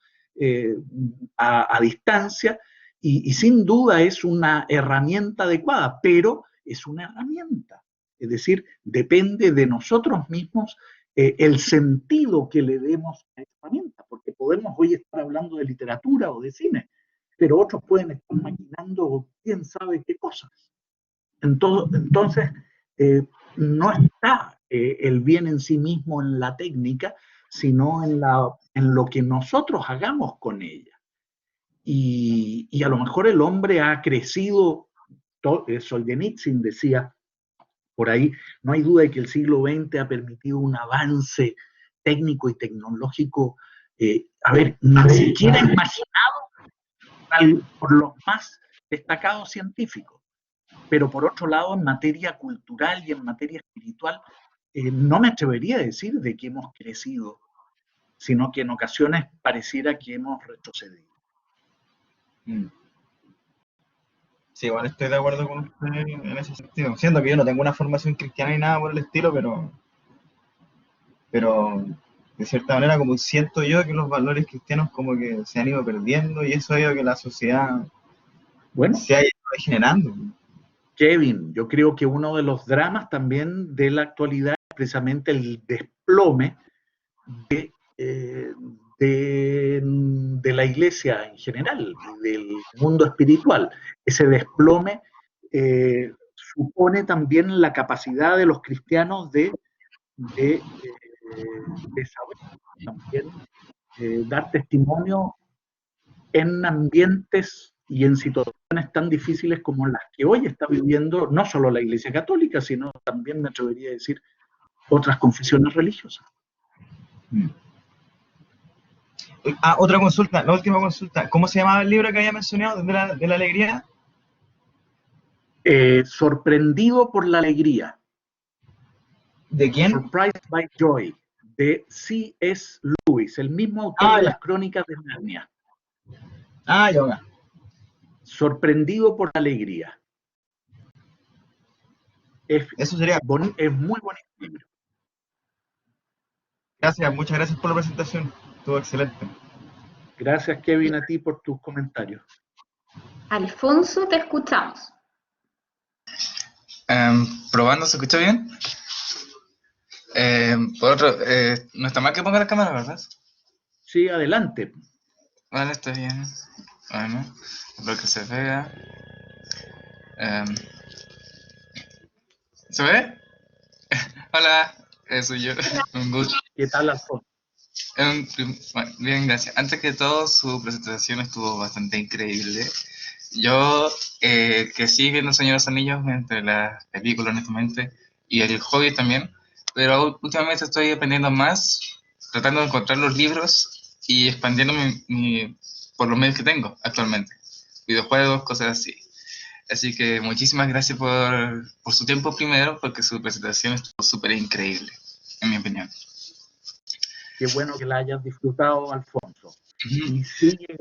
a distancia, y sin duda es una herramienta adecuada, pero es una herramienta. Es decir, depende de nosotros mismos el sentido que le demos a esa herramienta, porque podemos hoy estar hablando de literatura o de cine, pero otros pueden estar maquinando quién sabe qué cosas. Entonces, no está el bien en sí mismo en la técnica, sino en lo que nosotros hagamos con ella. Y a lo mejor el hombre ha crecido Solzhenitsyn decía por ahí, no hay duda de que el siglo XX ha permitido un avance técnico y tecnológico, ni siquiera imaginado por los más destacados científicos. Pero por otro lado, en materia cultural y en materia espiritual, no me atrevería a decir de que hemos crecido, sino que en ocasiones pareciera que hemos retrocedido. Sí, igual estoy de acuerdo con usted en ese sentido. Siendo que yo no tengo una formación cristiana ni nada por el estilo, pero de cierta manera como siento yo que los valores cristianos como que se han ido perdiendo y eso ha ido que la sociedad se haya ido degenerando. Kevin, yo creo que uno de los dramas también de la actualidad es precisamente el desplome de la iglesia en general, del mundo espiritual. Ese desplome supone también la capacidad de los cristianos de saber también dar testimonio en ambientes y en situaciones tan difíciles como las que hoy está viviendo no solo la Iglesia Católica, sino también, me atrevería a decir, otras confesiones religiosas. Otra consulta, la última consulta. ¿Cómo se llamaba el libro que había mencionado de la alegría? Sorprendido por la alegría. ¿De quién? Surprised by Joy, de C.S. Lewis, el mismo autor de las Crónicas de Narnia. Yoga. Sorprendido por la alegría. Eso sería. Es muy bonito libro. Gracias, muchas gracias por la presentación. Estuvo excelente. Gracias, Kevin, a ti por tus comentarios. Alfonso, te escuchamos. Probando, ¿se escucha bien? Por otro, no está mal que ponga la cámara, ¿verdad? Sí, adelante. Vale, está bien. Bueno, espero que se vea. ¿Se ve? Hola, soy yo. Un gusto. ¿Qué tal, Alfonso? Bueno, bien, gracias. Antes que todo, su presentación estuvo bastante increíble. Yo que sigo viendo Señor de los Anillos entre las películas, honestamente, y el hobby también, pero últimamente estoy aprendiendo más, tratando de encontrar los libros y expandiendo por los medios que tengo actualmente, videojuegos, cosas así. Así que muchísimas gracias por su tiempo primero, porque su presentación estuvo súper increíble, en mi opinión. Qué bueno que la hayas disfrutado, Alfonso. Y sigue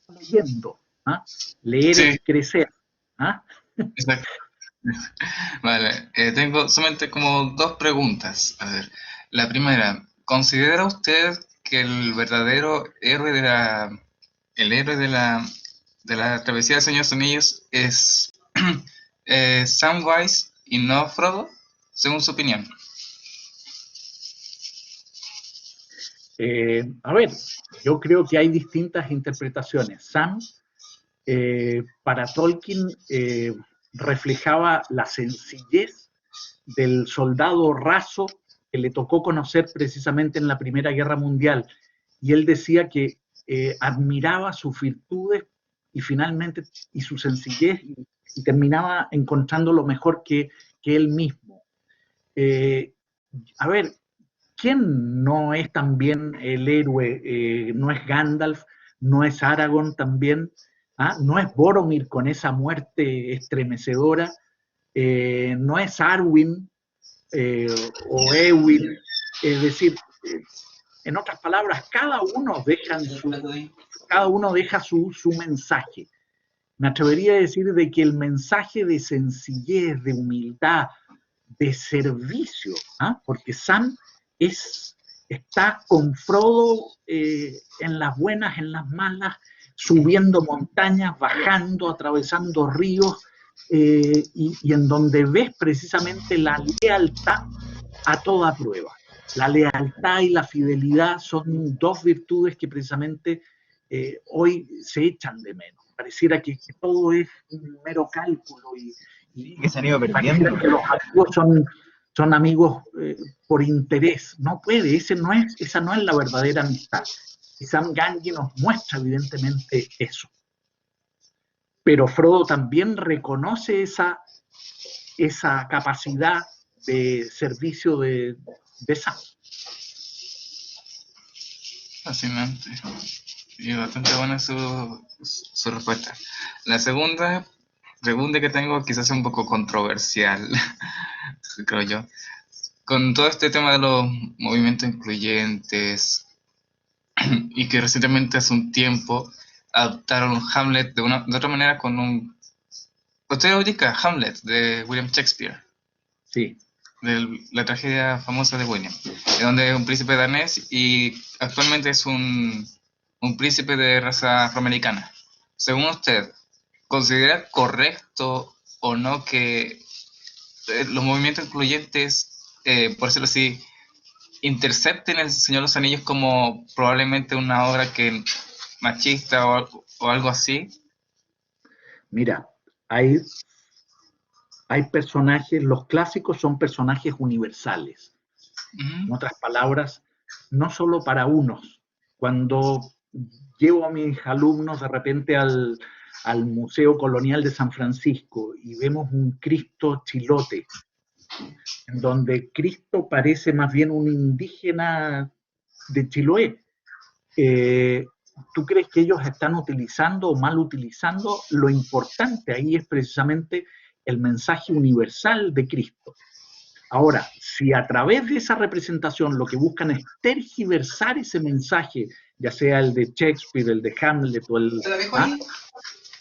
leyendo. Leer es crecer. Exacto. Vale, tengo solamente como dos preguntas. A ver, la primera, ¿considera usted que el verdadero héroe de la travesía del Señor de los Anillos es Samwise y no Frodo, según su opinión? A ver, yo creo que hay distintas interpretaciones. Sam, para Tolkien, reflejaba la sencillez del soldado raso que le tocó conocer precisamente en la Primera Guerra Mundial. Y él decía que admiraba sus virtudes y finalmente y su sencillez y terminaba encontrando lo mejor que él mismo. A ver, ¿quién no es también el héroe? ¿No es Gandalf? ¿No es Aragorn también? ¿No es Boromir con esa muerte estremecedora? ¿No es Arwen o Éowyn? Es decir, en otras palabras, cada uno deja su mensaje. Me atrevería a decir de que el mensaje de sencillez, de humildad, de servicio, porque Sam está con Frodo en las buenas, en las malas, subiendo montañas, bajando, atravesando ríos, y en donde ves precisamente la lealtad a toda prueba. La lealtad y la fidelidad son dos virtudes que precisamente hoy se echan de menos. Pareciera que todo es un mero cálculo y que se han ido perdiendo. Que los amigos son amigos por interés. No puede, esa no es la verdadera amistad. Y Sam Gamgee nos muestra evidentemente eso. pero Frodo también reconoce esa capacidad de servicio de Sam. Fascinante. Y bastante buena su respuesta. La segunda que tengo quizás es un poco controversial, creo yo. Con todo este tema de los movimientos incluyentes y que recientemente hace un tiempo adaptaron Hamlet de otra manera con un... ¿Usted ubica Hamlet de William Shakespeare? Sí. De la tragedia famosa de William, donde es un príncipe danés y actualmente es un príncipe de raza afroamericana. Según usted, ¿considera correcto o no que los movimientos incluyentes, por decirlo así, intercepten El Señor de los Anillos como probablemente una obra que machista o algo así? Mira, hay personajes, los clásicos son personajes universales. En otras palabras, no solo para unos. Cuando llevo a mis alumnos de repente al Museo Colonial de San Francisco y vemos un Cristo chilote, en donde Cristo parece más bien un indígena de Chiloé, ¿tú crees que ellos están utilizando o mal utilizando? Lo importante ahí es precisamente el mensaje universal de Cristo. Ahora, si a través de esa representación lo que buscan es tergiversar ese mensaje, ya sea el de Shakespeare, el de Hamlet o el...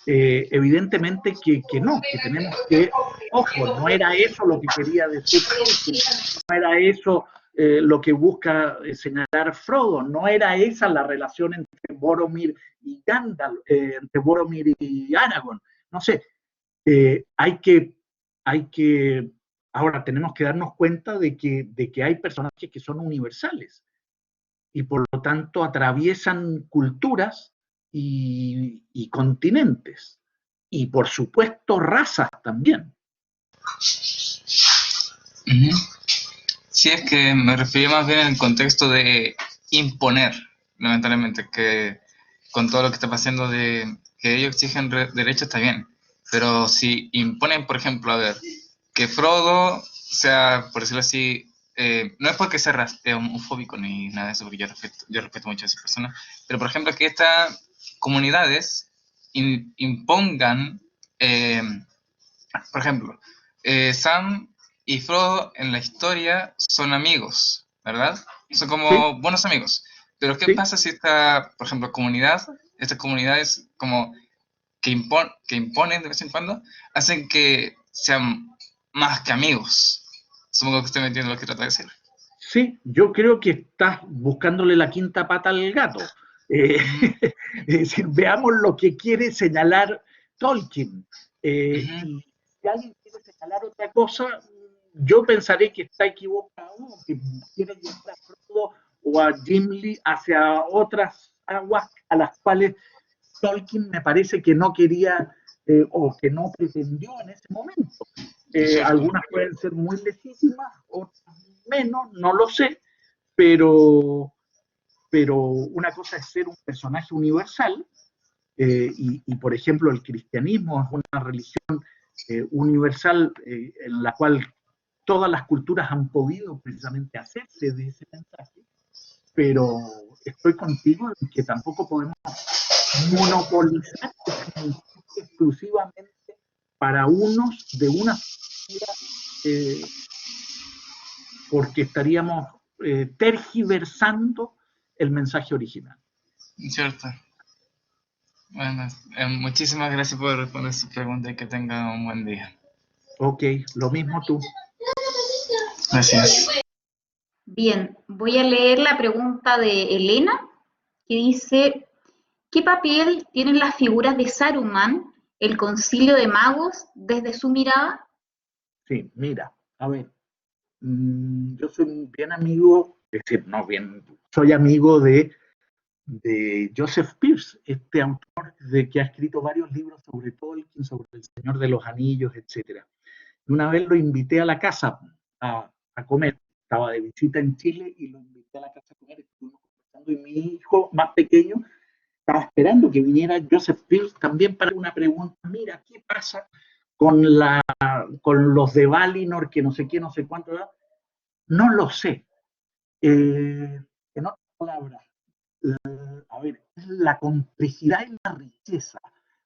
evidentemente que no, que tenemos que... Ojo, no era eso lo que quería decir Tolkien, no era eso lo que busca señalar Frodo, no era esa la relación entre Boromir y Gandalf, entre Boromir y Aragorn. No sé, hay que ahora tenemos que darnos cuenta de que hay personajes que son universales y por lo tanto atraviesan culturas y continentes y por supuesto razas también. Sí, es que me refería más bien en el contexto de imponer, lamentablemente, que con todo lo que está pasando de que ellos exigen derechos está bien, pero si imponen, por ejemplo, a ver, que Frodo sea, por decirlo así, no es porque sea homofóbico ni nada de eso, porque yo respeto mucho a esas personas, pero por ejemplo que estas comunidades impongan, por ejemplo, Sam y Frodo en la historia son amigos, ¿verdad? Son como ¿Sí? buenos amigos. Pero ¿qué ¿Sí? pasa si por ejemplo, estas comunidades como que imponen de vez en cuando, hacen que sean más que amigos? Supongo que usted me entiende lo que trata de decir. Sí, yo creo que estás buscándole la quinta pata al gato. Es decir, veamos lo que quiere señalar Tolkien. Y si alguien quiere señalar otra cosa, yo pensaré que está equivocado, que quiere llevar a Frodo o a Gimli hacia otras aguas a las cuales Tolkien me parece que no quería o que no pretendió en ese momento. Algunas pueden ser muy legítimas, otras menos, no lo sé, pero una cosa es ser un personaje universal y, por ejemplo, el cristianismo es una religión universal en la cual todas las culturas han podido precisamente hacerse de ese mensaje, pero estoy contigo en que tampoco podemos monopolizar exclusivamente para unos de una manera, porque estaríamos tergiversando el mensaje original. Cierto. Bueno, muchísimas gracias por responder su pregunta y que tenga un buen día. Ok, lo mismo tú. Gracias. Bien, voy a leer la pregunta de Elena, que dice, ¿qué papel tienen las figuras de Saruman, el concilio de magos, desde su mirada? Sí, mira, a ver, yo soy bien amigo, es decir, no bien, soy amigo de Joseph Pierce, este autor que ha escrito varios libros sobre Tolkien, sobre El Señor de los Anillos, etc. Y una vez lo invité a la casa a comer, estaba de visita en Chile y lo invité a la casa a comer, estuvimos conversando y mi hijo más pequeño estaba esperando que viniera Joseph Pearce también para una pregunta. Mira, ¿qué pasa con los de Valinor, que no sé qué, no sé cuánto? No lo sé. En otras palabras, a ver, es la complejidad y la riqueza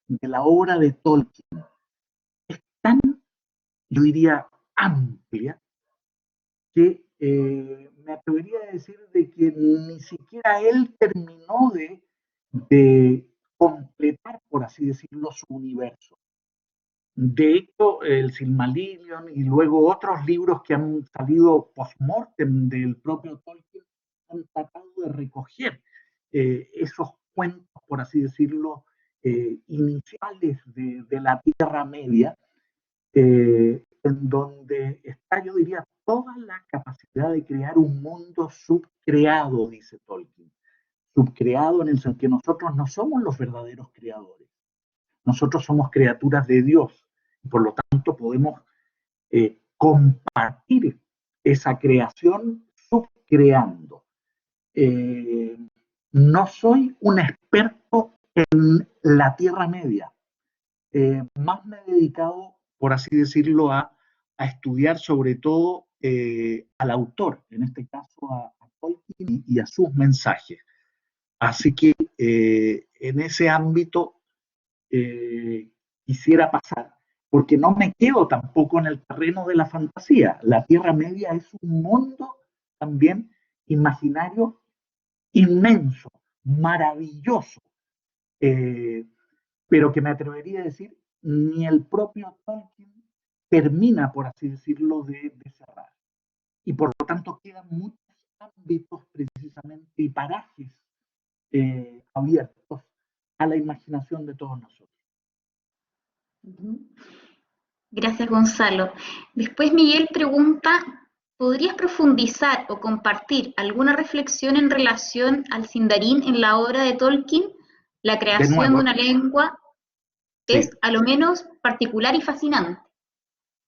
de la obra de Tolkien. Es tan, yo diría, amplia, que me atrevería a decir de que ni siquiera él terminó de completar, por así decirlo, su universo. De hecho, el Silmarillion y luego otros libros que han salido post-mortem del propio Tolkien han tratado de recoger esos cuentos, por así decirlo, iniciales de la Tierra Media, en donde está, yo diría, toda la capacidad de crear un mundo subcreado, dice Tolkien. Subcreado en el sentido que nosotros no somos los verdaderos creadores. Nosotros somos criaturas de Dios y por lo tanto podemos compartir esa creación subcreando. No soy un experto en la Tierra Media. Más me he dedicado, por así decirlo, a estudiar sobre todo al autor, en este caso a Tolkien y a sus mensajes. Así que en ese ámbito quisiera pasar, porque no me quedo tampoco en el terreno de la fantasía. La Tierra Media es un mundo también imaginario inmenso, maravilloso, eh, pero que me atrevería a decir, ni el propio Tolkien termina, por así decirlo, de cerrar. Y por lo tanto quedan muchos ámbitos precisamente y parajes abiertos a la imaginación de todos nosotros. Gracias, Gonzalo. Después Miguel pregunta, ¿podrías profundizar o compartir alguna reflexión en relación al Sindarin en la obra de Tolkien? La creación de una lengua es a lo menos particular y fascinante.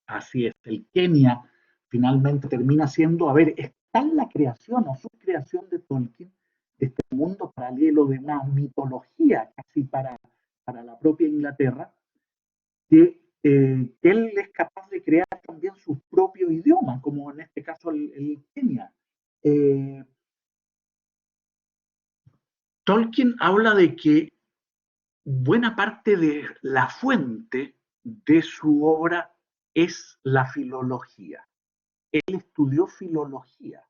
Así es, el Kenia finalmente termina siendo, a ver, está en la creación o subcreación de Tolkien, de este mundo paralelo de una mitología casi para la propia Inglaterra, que él es capaz de crear también su propio idioma, como en este caso el Kenia. Tolkien habla de que buena parte de la fuente de su obra es la filología. Él estudió filología,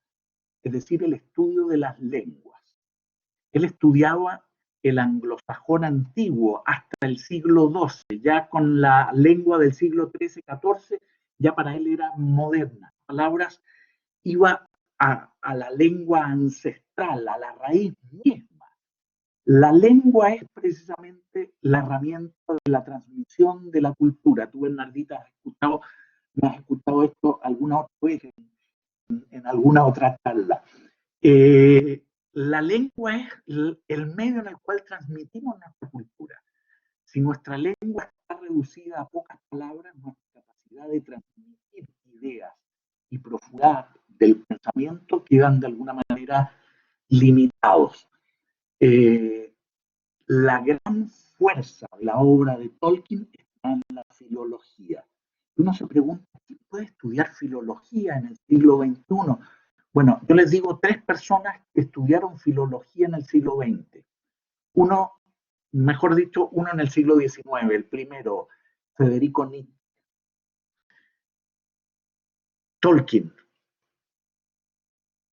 es decir, el estudio de las lenguas. Él estudiaba el anglosajón antiguo hasta el siglo XII, ya con la lengua del siglo XIII-XIV, ya para él era moderna. Palabras, iba a la lengua ancestral, a la raíz misma. La lengua es precisamente la herramienta de la transmisión de la cultura. Tú, Bernardita, me has escuchado esto alguna otra vez en alguna otra charla. La lengua es el medio en el cual transmitimos nuestra cultura. Si nuestra lengua está reducida a pocas palabras, nuestra capacidad de transmitir ideas y profundidad del pensamiento quedan de alguna manera limitados. La gran fuerza de la obra de Tolkien está en la filología. Uno se pregunta, ¿quién puede estudiar filología en el siglo XXI? Bueno, yo les digo 3 personas que estudiaron filología en el siglo XX. Uno, mejor dicho, uno en el siglo XIX, el primero, Federico Nietzsche. Tolkien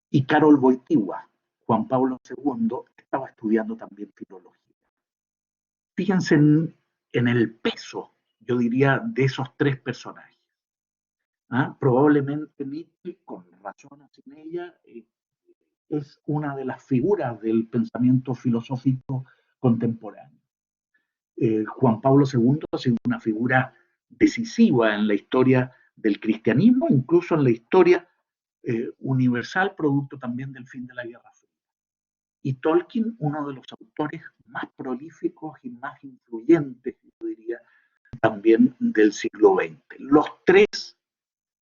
y Karol Wojtyła, Juan Pablo II, estaba estudiando también filología. Fíjense en el peso, yo diría, de esos 3 personajes. Probablemente Nietzsche, con razón o sin ella, es una de las figuras del pensamiento filosófico contemporáneo. Juan Pablo II ha sido una figura decisiva en la historia del cristianismo, incluso en la historia universal, producto también del fin de la Guerra Fría. Y Tolkien, uno de los autores más prolíficos y más influyentes, yo diría, también del siglo XX. Los 3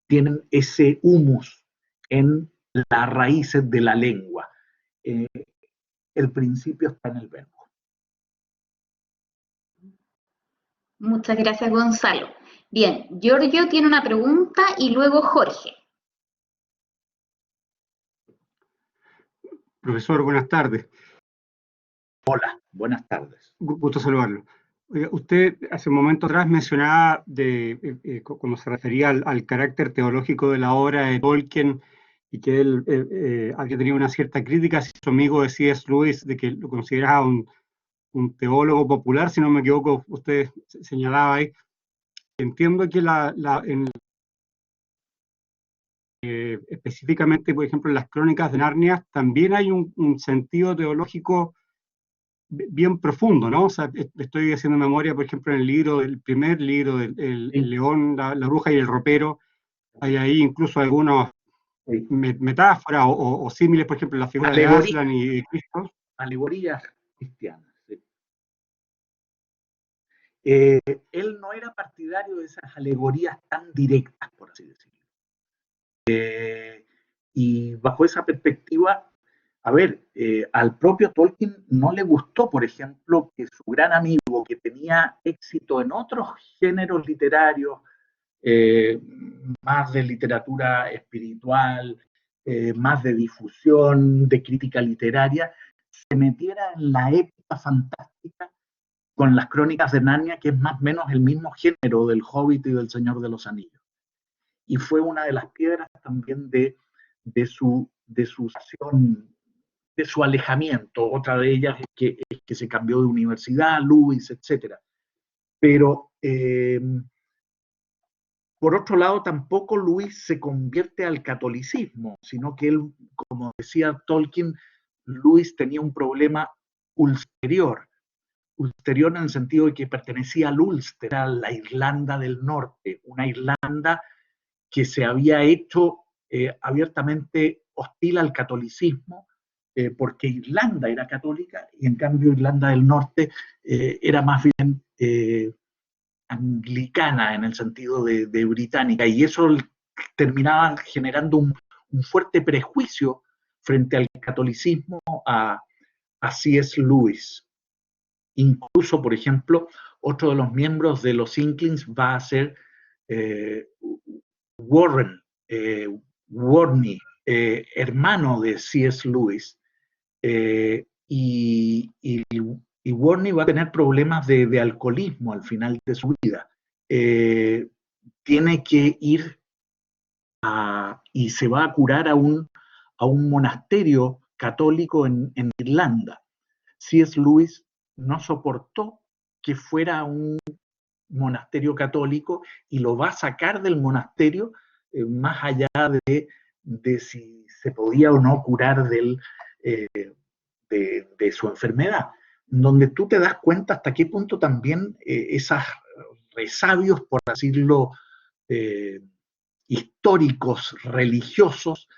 tienen ese humus en las raíces de la lengua. El principio está en el verbo. Muchas gracias, Gonzalo. Bien, Giorgio tiene una pregunta y luego Jorge. Profesor, buenas tardes. Hola, buenas tardes. Gusto saludarlo. Oiga, usted hace un momento atrás mencionaba, cuando se refería al carácter teológico de la obra de Tolkien, y que él había tenido una cierta crítica hacia su amigo de C.S. Lewis, de que lo consideraba un teólogo popular, si no me equivoco, usted señalaba ahí. Entiendo que específicamente, por ejemplo, en las Crónicas de Narnia, también hay un sentido teológico bien profundo, ¿no? O sea, estoy haciendo memoria, por ejemplo, en el primer libro, el león, la bruja y el ropero, hay ahí incluso algunas metáforas o símiles, por ejemplo, en la figura de Aslan y de Cristo. Alegorías cristianas. Sí. Él no era partidario de esas alegorías tan directas, por así decirlo. Y bajo esa perspectiva, a ver, al propio Tolkien no le gustó, por ejemplo, que su gran amigo, que tenía éxito en otros géneros literarios, más de literatura espiritual, más de difusión, de crítica literaria, se metiera en la épica fantástica con las Crónicas de Narnia, que es más o menos el mismo género del Hobbit y del Señor de los Anillos. Y fue una de las piedras también de su alejamiento. Otra de ellas es que se cambió de universidad, Lewis, etc. Pero, por otro lado, tampoco Lewis se convierte al catolicismo, sino que él, como decía Tolkien, Lewis tenía un problema ulterior en el sentido de que pertenecía al Ulster, a la Irlanda del Norte, una Irlanda que se había hecho abiertamente hostil al catolicismo, porque Irlanda era católica y en cambio Irlanda del Norte era más bien anglicana en el sentido de británica, y eso terminaba generando un fuerte prejuicio frente al catolicismo a C.S. Lewis. Incluso, por ejemplo, otro de los miembros de los Inklings va a ser Warney, hermano de C.S. Lewis, y Warney va a tener problemas de alcoholismo al final de su vida. Tiene que ir y se va a curar a un monasterio católico en Irlanda. C.S. Lewis no soportó que fuera a un monasterio católico y lo va a sacar del monasterio, más allá de si se podía o no curar de su enfermedad, donde tú te das cuenta hasta qué punto también esos resabios, por decirlo, históricos, religiosos,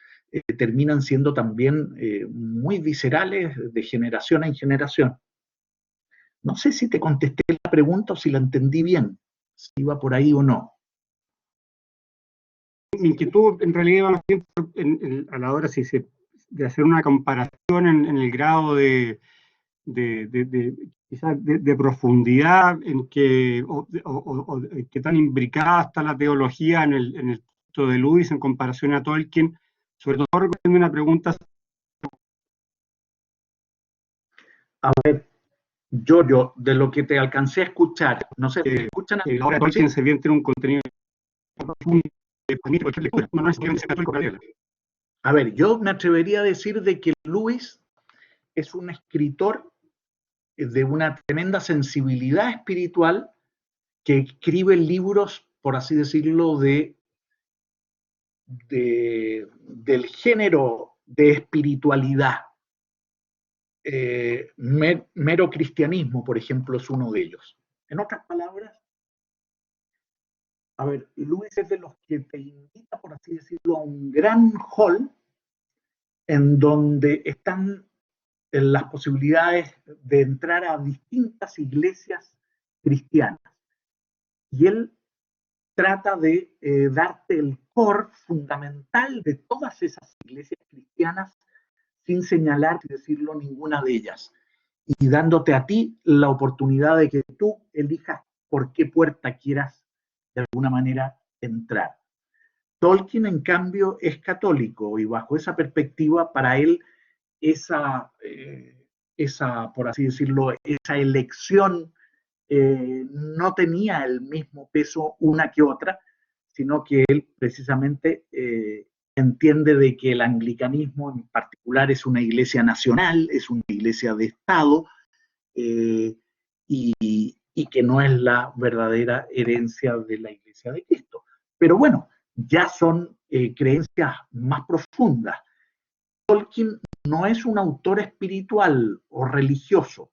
terminan siendo también muy viscerales de generación en generación. No sé si te contesté la pregunta o si la entendí bien, si iba por ahí o no. Mi inquietud en realidad va a la hora de hacer una comparación en el grado quizás de profundidad en que tan imbricada está la teología en el texto de Lewis en comparación a Tolkien, sobre todo recogiendo una pregunta. A ver, yo de lo que te alcancé a escuchar, no sé, ¿te escuchan? La obra de Tolkien se bien tiene un contenido profundo que permite cualquier lectura, no necesariamente católico para leerla. A ver, yo me atrevería a decir de que Lewis es un escritor de una tremenda sensibilidad espiritual que escribe libros, por así decirlo, del género de espiritualidad. Mero cristianismo, por ejemplo, es uno de ellos. En otras palabras, a ver, Lewis es de los que te invita, por así decirlo, a un gran hall en donde están las posibilidades de entrar a distintas iglesias cristianas. Y él trata de darte el core fundamental de todas esas iglesias cristianas sin señalar y decirlo ninguna de ellas. Y dándote a ti la oportunidad de que tú elijas por qué puerta quieras de alguna manera entrar. Tolkien, en cambio, es católico y bajo esa perspectiva, para él, esa por así decirlo, esa elección no tenía el mismo peso una que otra, sino que él precisamente entiende de que el anglicanismo en particular es una iglesia nacional, es una iglesia de Estado, y que no es la verdadera herencia de la iglesia de Cristo. Pero bueno, ya son creencias más profundas. Tolkien no es un autor espiritual o religioso.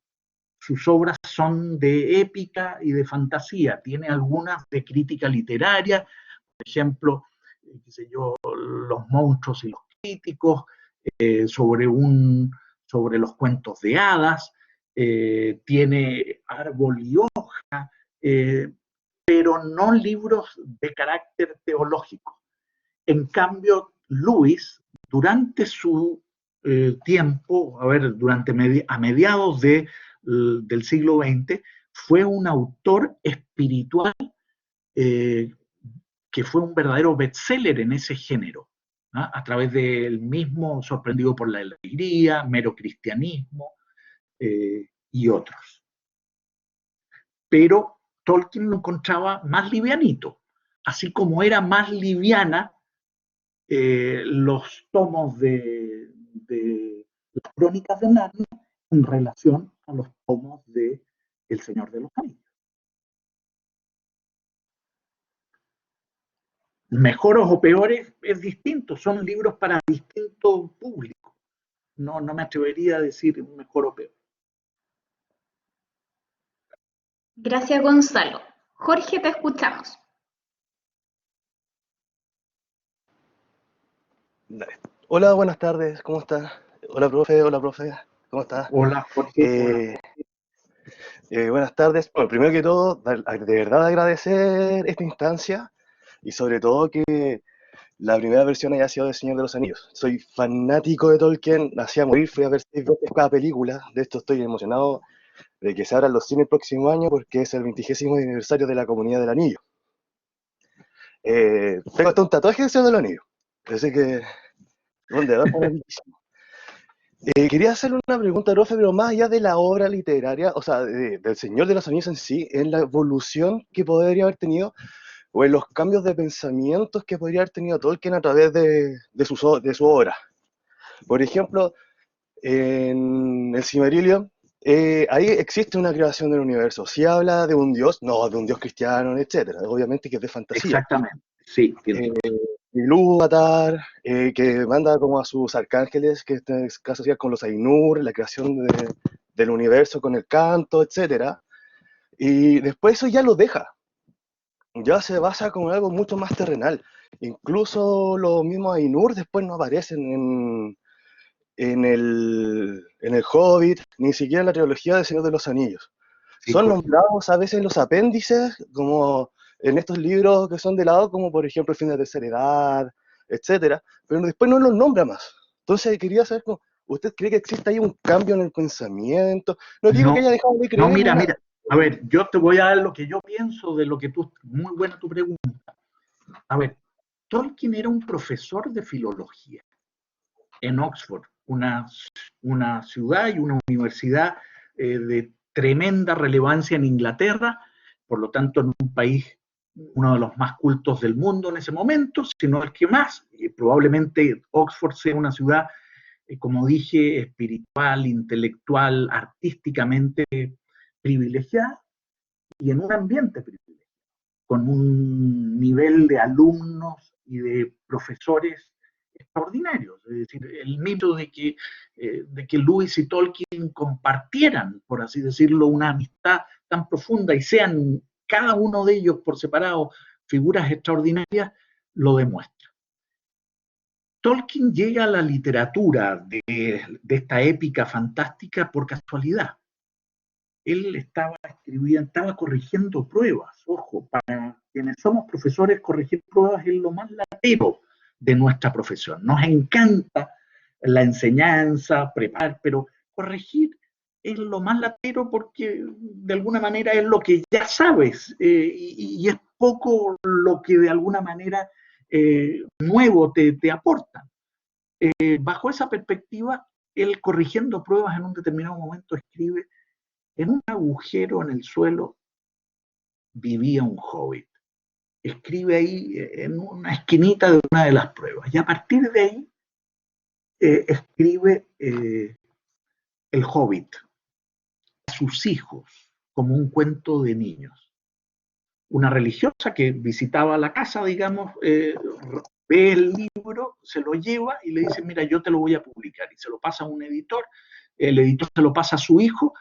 Sus obras son de épica y de fantasía. Tiene algunas de crítica literaria, por ejemplo, qué sé yo, Los monstruos y los críticos, sobre los cuentos de hadas, tiene Árbol y hoja, pero no libros de carácter teológico. En cambio, Lewis, durante su tiempo, a mediados del siglo XX, fue un autor espiritual que fue un verdadero bestseller en ese género, ¿no? A través del mismo Sorprendido por la Alegría, Mero Cristianismo y otros. Pero Tolkien lo encontraba más livianito, así como era más liviana los tomos de las Crónicas de Narnia en relación a los tomos de El Señor de los Anillos. Mejores o peores es distinto, son libros para distinto público. No me atrevería a decir mejor o peor. Gracias, Gonzalo. Jorge, te escuchamos. Dale. Hola, buenas tardes, ¿cómo estás? Hola, profe, ¿cómo estás? Hola, Jorge. Buenas tardes. Bueno, primero que todo, de verdad agradecer esta instancia y sobre todo que la primera versión haya sido de Señor de los Anillos. Soy fanático de Tolkien, nací a morir, fui a ver 6 veces cada película. De esto estoy emocionado de que se abran los cines el próximo año porque es el 20º aniversario de la Comunidad del Anillo. Tengo hasta un tatuaje de Señor de los Anillos, así que ¿dónde va? Quería hacerle una pregunta, profe, pero más allá de la obra literaria, o sea, del Señor de los Anillos en sí, en la evolución que podría haber tenido, o en los cambios de pensamientos que podría haber tenido Tolkien a través de su obra. Por ejemplo, en el Silmarillion, ahí existe una creación del universo. Si habla de un dios, no, de un dios cristiano, etcétera. Obviamente que es de fantasía. Exactamente, sí. Ilúvatar, que manda como a sus arcángeles, que en este caso sería con los Ainur, la creación del universo con el canto, etcétera. Y después eso ya lo deja. Ya se basa como en algo mucho más terrenal. Incluso los mismos Ainur después no aparecen en el Hobbit, ni siquiera en la trilogía del Señor de los Anillos. Sí, son nombrados a veces en los apéndices, como en estos libros que son de lado, como por ejemplo El fin de la tercera edad, etcétera, pero después no los nombra más. Entonces quería saber, ¿usted cree que existe ahí un cambio en el pensamiento? No digo que haya dejado de creer. No, mira, a ver, yo te voy a dar lo que yo pienso de lo que muy buena tu pregunta. A ver, Tolkien era un profesor de filología en Oxford, una ciudad y una universidad de tremenda relevancia en Inglaterra, por lo tanto en un país, uno de los más cultos del mundo en ese momento, sino el que más, y probablemente Oxford sea una ciudad, como dije, espiritual, intelectual, artísticamente privilegiada y en un ambiente privilegiado, con un nivel de alumnos y de profesores extraordinarios. Es decir, el mito de que Lewis y Tolkien compartieran, por así decirlo, una amistad tan profunda y sean cada uno de ellos por separado figuras extraordinarias, lo demuestra. Tolkien llega a la literatura de esta épica fantástica por casualidad. Él estaba corrigiendo pruebas. Ojo, para quienes somos profesores, corregir pruebas es lo más latero de nuestra profesión. Nos encanta la enseñanza, preparar, pero corregir es lo más latero porque de alguna manera es lo que ya sabes y es poco lo que de alguna manera nuevo te aporta. Bajo esa perspectiva, él corrigiendo pruebas en un determinado momento escribe: en un agujero en el suelo vivía un hobbit. Escribe ahí en una esquinita de una de las pruebas. Y a partir de ahí escribe El Hobbit a sus hijos como un cuento de niños. Una religiosa que visitaba la casa, digamos, ve el libro, se lo lleva y le dice: mira, yo te lo voy a publicar. Y se lo pasa a un editor, el editor se lo pasa a su hijo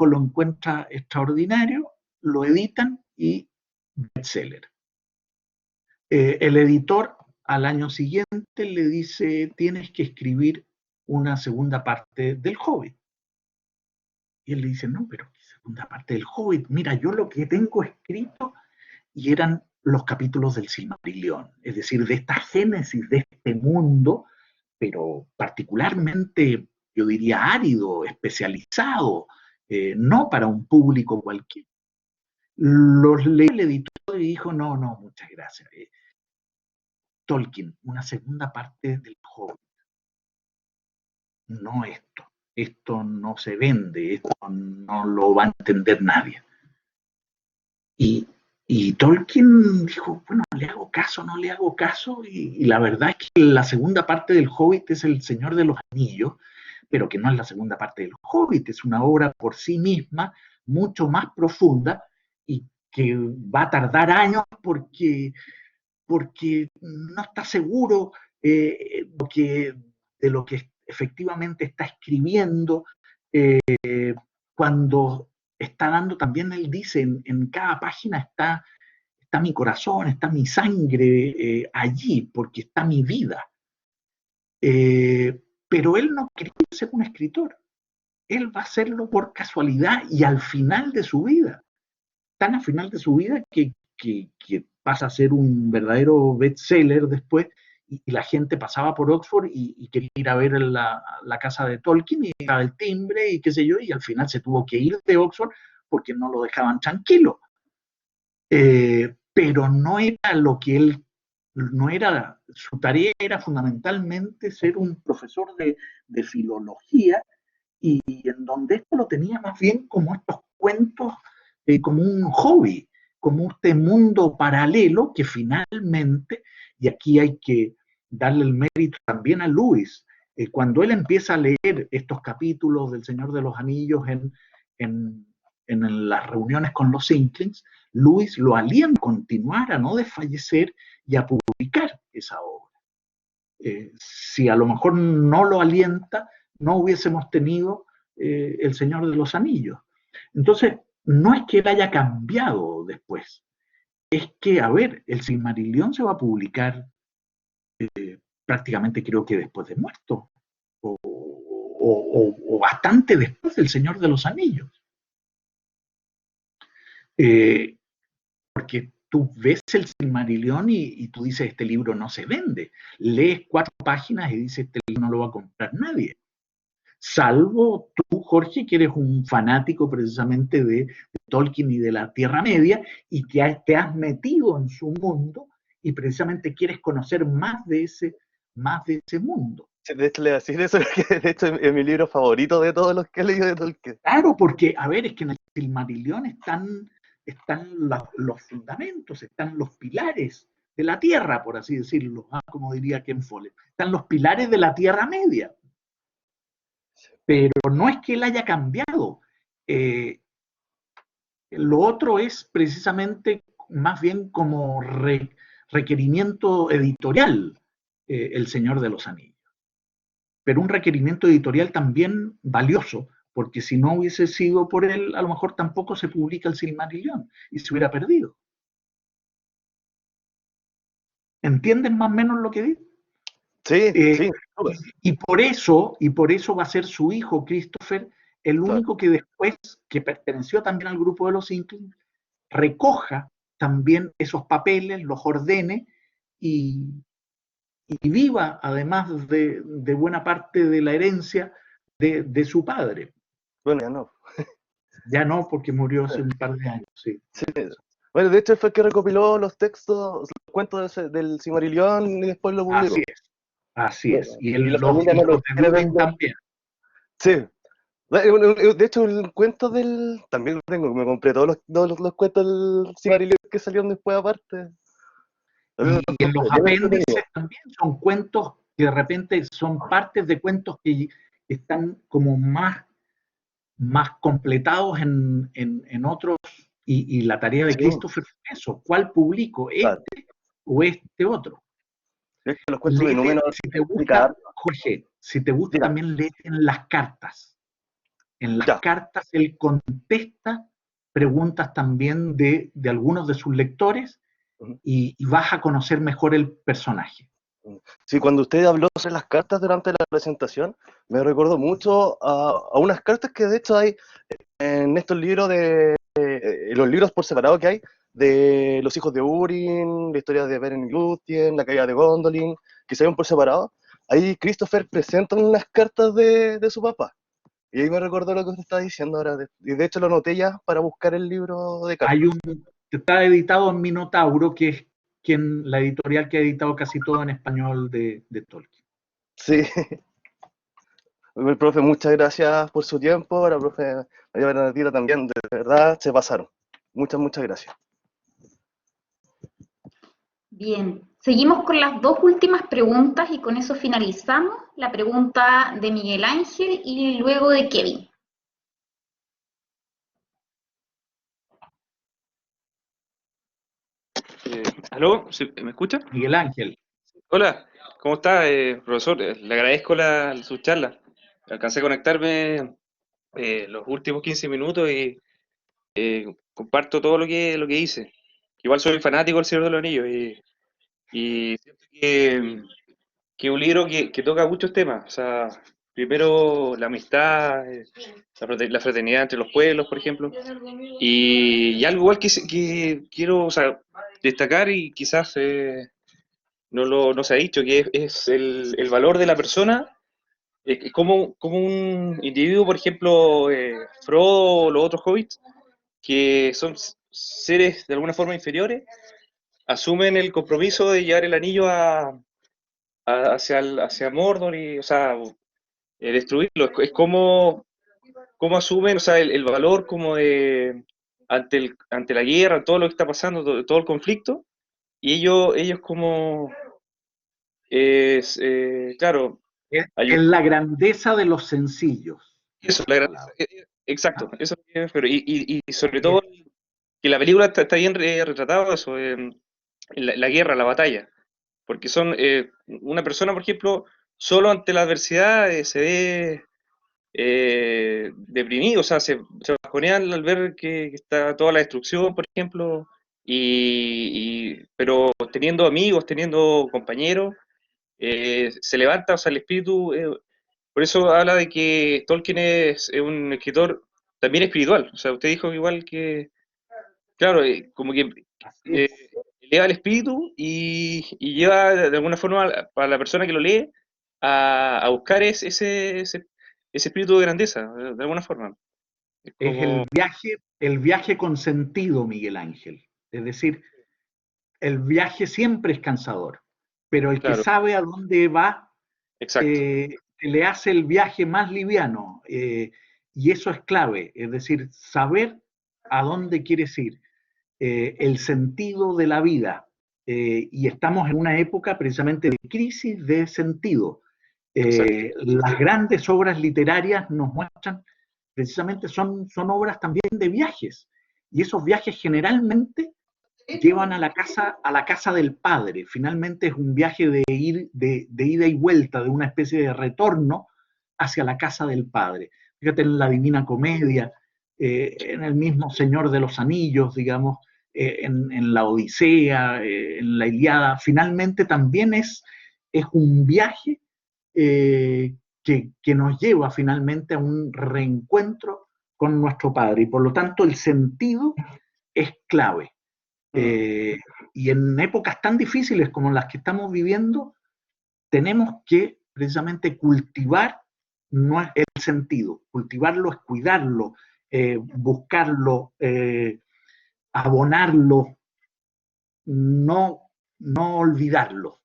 lo encuentra extraordinario, lo editan y bestseller. El editor al año siguiente le dice: tienes que escribir una segunda parte del Hobbit. Y él le dice: no, pero ¿qué segunda parte del Hobbit? Mira, yo lo que tengo escrito, y eran los capítulos del Silmarillion, es decir, de esta génesis de este mundo, pero particularmente, yo diría, árido, especializado, no para un público cualquiera. Los leyó el editor y dijo: no, no, muchas gracias. Tolkien, una segunda parte del Hobbit. No esto. Esto no se vende, esto no lo va a entender nadie. Y Tolkien dijo: bueno, ¿le hago caso, no le hago caso? Y la verdad es que la segunda parte del Hobbit es El Señor de los Anillos, pero que no es la segunda parte del Hobbit, es una obra por sí misma, mucho más profunda, y que va a tardar años porque no está seguro de lo que efectivamente está escribiendo, cuando está dando, también él dice, en cada página está mi corazón, está mi sangre allí, porque está mi vida. Pero él no quería ser un escritor, él va a hacerlo por casualidad y al final de su vida, tan al final de su vida que pasa a ser un verdadero bestseller después, y la gente pasaba por Oxford y quería ir a ver la casa de Tolkien, y daba el timbre y qué sé yo, y al final se tuvo que ir de Oxford porque no lo dejaban tranquilo. Pero no era lo que él, no era, su tarea era fundamentalmente ser un profesor de filología, y en donde esto lo tenía más bien como estos cuentos, como un hobby, como este mundo paralelo que finalmente, y aquí hay que darle el mérito también a Lewis, cuando él empieza a leer estos capítulos del Señor de los Anillos en las reuniones con los Inklings, Lewis lo alienta a continuar, a no desfallecer y a publicar esa obra. Si a lo mejor no lo alienta, no hubiésemos tenido El Señor de los Anillos. Entonces, no es que él haya cambiado después, es que, a ver, el Silmarillion se va a publicar prácticamente, creo que después de muerto, o bastante después del Señor de los Anillos. Porque tú ves el Silmarillion y tú dices: este libro no se vende. Lees 4 páginas y dices: este libro no lo va a comprar nadie. Salvo tú, Jorge, que eres un fanático precisamente de Tolkien y de la Tierra Media, y que te has metido en su mundo y precisamente quieres conocer más de ese mundo. De hecho, le voy a decir eso, porque de hecho es mi libro favorito de todos los que he leído de Tolkien. Claro, porque, a ver, es que en el Silmarillion están los fundamentos, están los pilares de la Tierra, por así decirlo, como diría Ken Follett. Están los pilares de la Tierra Media. Pero no es que él haya cambiado. Lo otro es precisamente más bien como requerimiento editorial, El Señor de los Anillos. Pero un requerimiento editorial también valioso, porque si no hubiese sido por él, a lo mejor tampoco se publica el Silmarillion y se hubiera perdido. ¿Entienden más o menos lo que digo? Sí, sí. Y por eso va a ser su hijo, Christopher, el único que después, que perteneció también al grupo de los Inklings, recoja también esos papeles, los ordene y viva, además de buena parte de la herencia de su padre. Bueno, ya no. Ya no, porque murió hace un par de años, sí. Sí. Bueno, de hecho, fue el que recopiló los textos, los cuentos del Silmarillion y después lo publicó. Así es, así es. Y Y la los familia no hijos lo de quiere Durin vender. también. Sí. De hecho, el cuento también lo tengo, me compré todos los cuentos del Silmarillion que salieron después aparte. Y en los apéndices también son cuentos que de repente son partes de cuentos que están como más completados en otros. Y la tarea de Sí, Christopher fue eso. ¿Cuál publico? claro. ¿Este o este otro? Es que los cuentos de Léete, Númenor si te gusta, explicar. Jorge, si te gusta Dígame. también léete en las cartas. En las Ya. cartas él contesta preguntas también de algunos de sus lectores Ujú. y vas a conocer mejor el personaje. Sí, cuando usted habló sobre las cartas durante la presentación, me recordó mucho a unas cartas que de hecho hay en estos libros los libros por separado que hay, de los hijos de Urin, la historia de Beren y Lúthien, la caída de Gondolin, que se ven por separado. Ahí Christopher presenta unas cartas de su papá. Y ahí me recordó lo que usted está diciendo ahora. Y de hecho lo anoté ya para buscar el libro de cartas. Hay que está editado en Minotauro, que es la editorial que ha editado casi todo en español de Tolkien. Sí. El profe, muchas gracias por su tiempo. La profe María Bernardita también, de verdad, se pasaron. Muchas gracias. Bien, seguimos con las dos últimas preguntas y con eso finalizamos. La pregunta de Miguel Ángel y luego de Kevin. ¿Aló? ¿Me escucha? Miguel Ángel. Hola, ¿cómo está, profesor? Le agradezco su charla. Alcancé a conectarme los últimos 15 minutos y comparto todo lo que hice. Igual soy fanático del Señor de los Anillos y siento que es un libro que toca muchos temas. O sea, primero la amistad, la fraternidad entre los pueblos, por ejemplo. Y algo igual que quiero, o sea, destacar y quizás no se ha dicho, que es el valor de la persona, como un individuo, por ejemplo, Frodo o los otros hobbits, que son seres de alguna forma inferiores, asumen el compromiso de llevar el anillo hacia Mordor y, o sea, destruirlo. Es como asumen, o sea, el valor como ante la guerra, todo lo que está pasando, todo el conflicto, y ellos como, claro, Es ayudan. la grandeza de los sencillos. Eso, exacto, Ah, eso pero y sobre todo que la película está bien retratado eso, la guerra, la batalla, porque son una persona, por ejemplo, solo ante la adversidad se ve deprimido, o sea, se bajonean al ver que está toda la destrucción, por ejemplo, pero teniendo amigos, teniendo compañeros, se levanta, o sea, el espíritu. Por eso habla de que Tolkien es un escritor también espiritual. O sea, usted dijo igual que, claro, como que así es. eleva el espíritu y lleva de alguna forma para la persona que lo lee a buscar ese espíritu de grandeza, de alguna forma. Es Es como, el viaje con sentido, Miguel Ángel. Es decir, el viaje siempre es cansador, pero el que claro, sabe a dónde va, exacto, le hace el viaje más liviano. Y eso es clave, es decir, saber a dónde quieres ir, el sentido de la vida. Y estamos en una época precisamente de crisis de sentido. exacto, Las grandes obras literarias nos muestran, precisamente son obras también de viajes. Y esos viajes generalmente llevan a la casa del padre. Finalmente es un viaje de ida y vuelta, de una especie de retorno hacia la casa del padre. Fíjate en la Divina Comedia, en el mismo Señor de los Anillos, digamos, en la Odisea, en la Ilíada. Finalmente también es un viaje que nos lleva finalmente a un reencuentro con nuestro Padre. Y por lo tanto el sentido es clave. Eh, y en épocas tan difíciles como las que estamos viviendo, tenemos que precisamente cultivar no es el sentido. Cultivarlo es cuidarlo, buscarlo, abonarlo, no olvidarlo.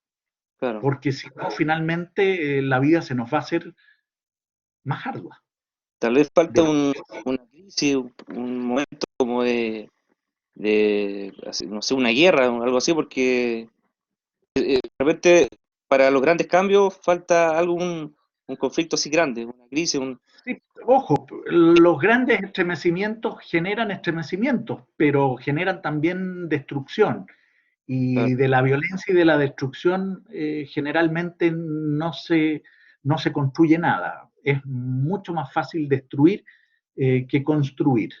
Claro. Porque si no, finalmente la vida se nos va a hacer más ardua. Tal vez falta De- una crisis, un momento como no sé, una guerra o algo así, porque de repente para los grandes cambios falta un conflicto así grande, una crisis, Sí, ojo, los grandes estremecimientos generan estremecimientos, pero generan también destrucción. claro, Y de la violencia y de la destrucción generalmente no se construye nada. Es mucho más fácil destruir que construir.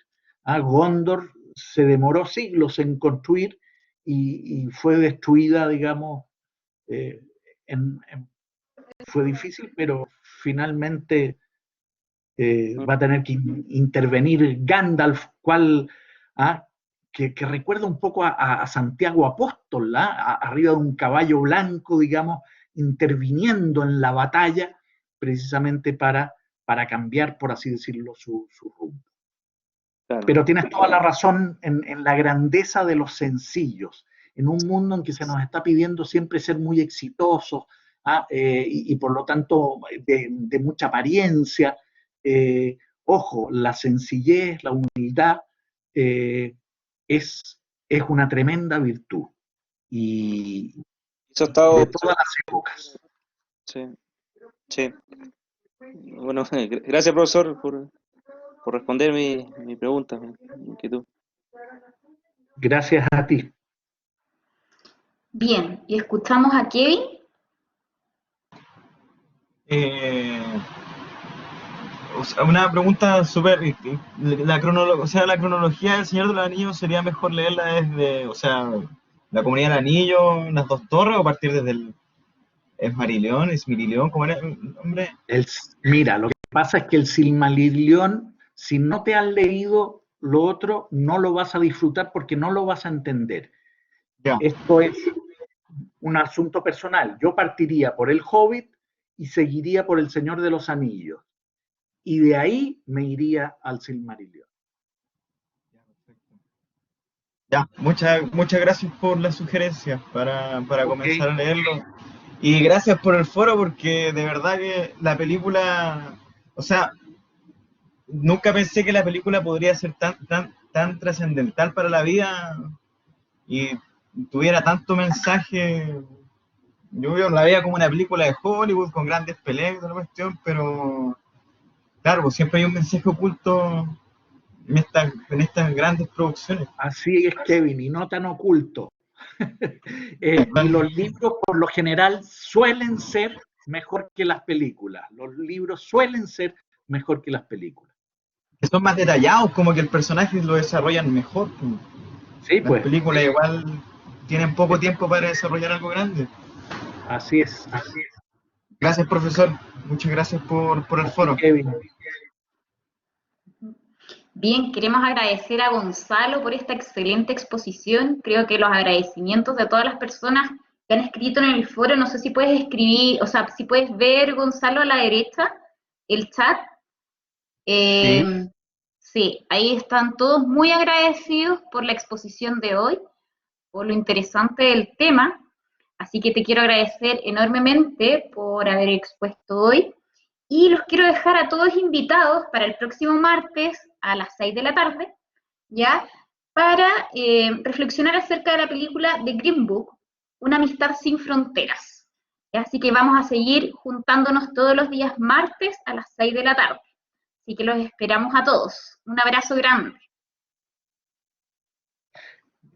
Gondor se demoró siglos en construir y fue destruida, digamos, eh, fue difícil, pero finalmente va a tener que intervenir Gandalf, que recuerda un poco a Santiago Apóstol, arriba de un caballo blanco, digamos, interviniendo en la batalla, precisamente para cambiar, por así decirlo, su rumbo. claro. Pero tienes toda la razón en la grandeza de los sencillos, en un mundo en que se nos está pidiendo siempre ser muy exitosos, y por lo tanto de mucha apariencia. Ojo, la sencillez, la humildad eh, es, es una tremenda virtud y Eso ha estado, de todas las épocas. sí, sí. Bueno, gracias profesor por responder mi pregunta, mi inquietud. Gracias a ti. Bien, y escuchamos a Kevin. O sea, una pregunta súper. La cronología del Señor de los Anillos sería mejor leerla desde, o sea, la Comunidad del Anillo, las dos torres, o partir desde el Esmirileón, ¿cómo era el nombre? Mira, lo que pasa es que el Silmarillion, si no te has leído lo otro, no lo vas a disfrutar porque no lo vas a entender. Ya. Esto es un asunto personal. Yo partiría por el Hobbit y seguiría por el Señor de los Anillos. Y de ahí me iría al Silmarillion. Ya, muchas gracias por la sugerencia para comenzar a leerlo. Y gracias por el foro, porque de verdad que la película, o sea, nunca pensé que la película podría ser tan trascendental para la vida y tuviera tanto mensaje. Yo la veía como una película de Hollywood con grandes peleas y toda la cuestión, pero claro, pues siempre hay un mensaje oculto en estas grandes producciones. Así es, Kevin, y no tan oculto. Y los libros, por lo general, suelen ser mejor que las películas. Los libros suelen ser mejor que las películas. Que son más detallados, como que el personaje lo desarrollan mejor. Sí, Las pues, películas igual tienen poco tiempo para desarrollar algo grande. así es. Gracias, profesor. Muchas gracias por el foro. Kevin. Bien, queremos agradecer a Gonzalo por esta excelente exposición. Creo que los agradecimientos de todas las personas que han escrito en el foro, no sé si puedes escribir, o sea, si puedes ver, Gonzalo, a la derecha, el chat. Sí, ahí están todos muy agradecidos por la exposición de hoy, por lo interesante del tema. Así que te quiero agradecer enormemente por haber expuesto hoy. Y los quiero dejar a todos invitados para el próximo martes a las 6 de la tarde, ¿ya? Para reflexionar acerca de la película de Green Book, Una amistad sin fronteras. ¿Ya? Así que vamos a seguir juntándonos todos los días martes a las 6 de la tarde. Así que los esperamos a todos. Un abrazo grande.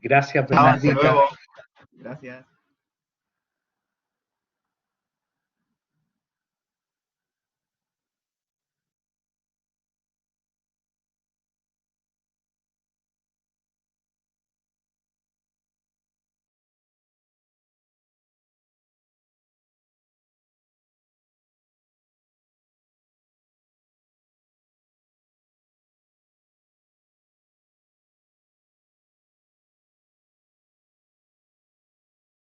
Gracias, Chao, hasta Bernardita. luego. Gracias.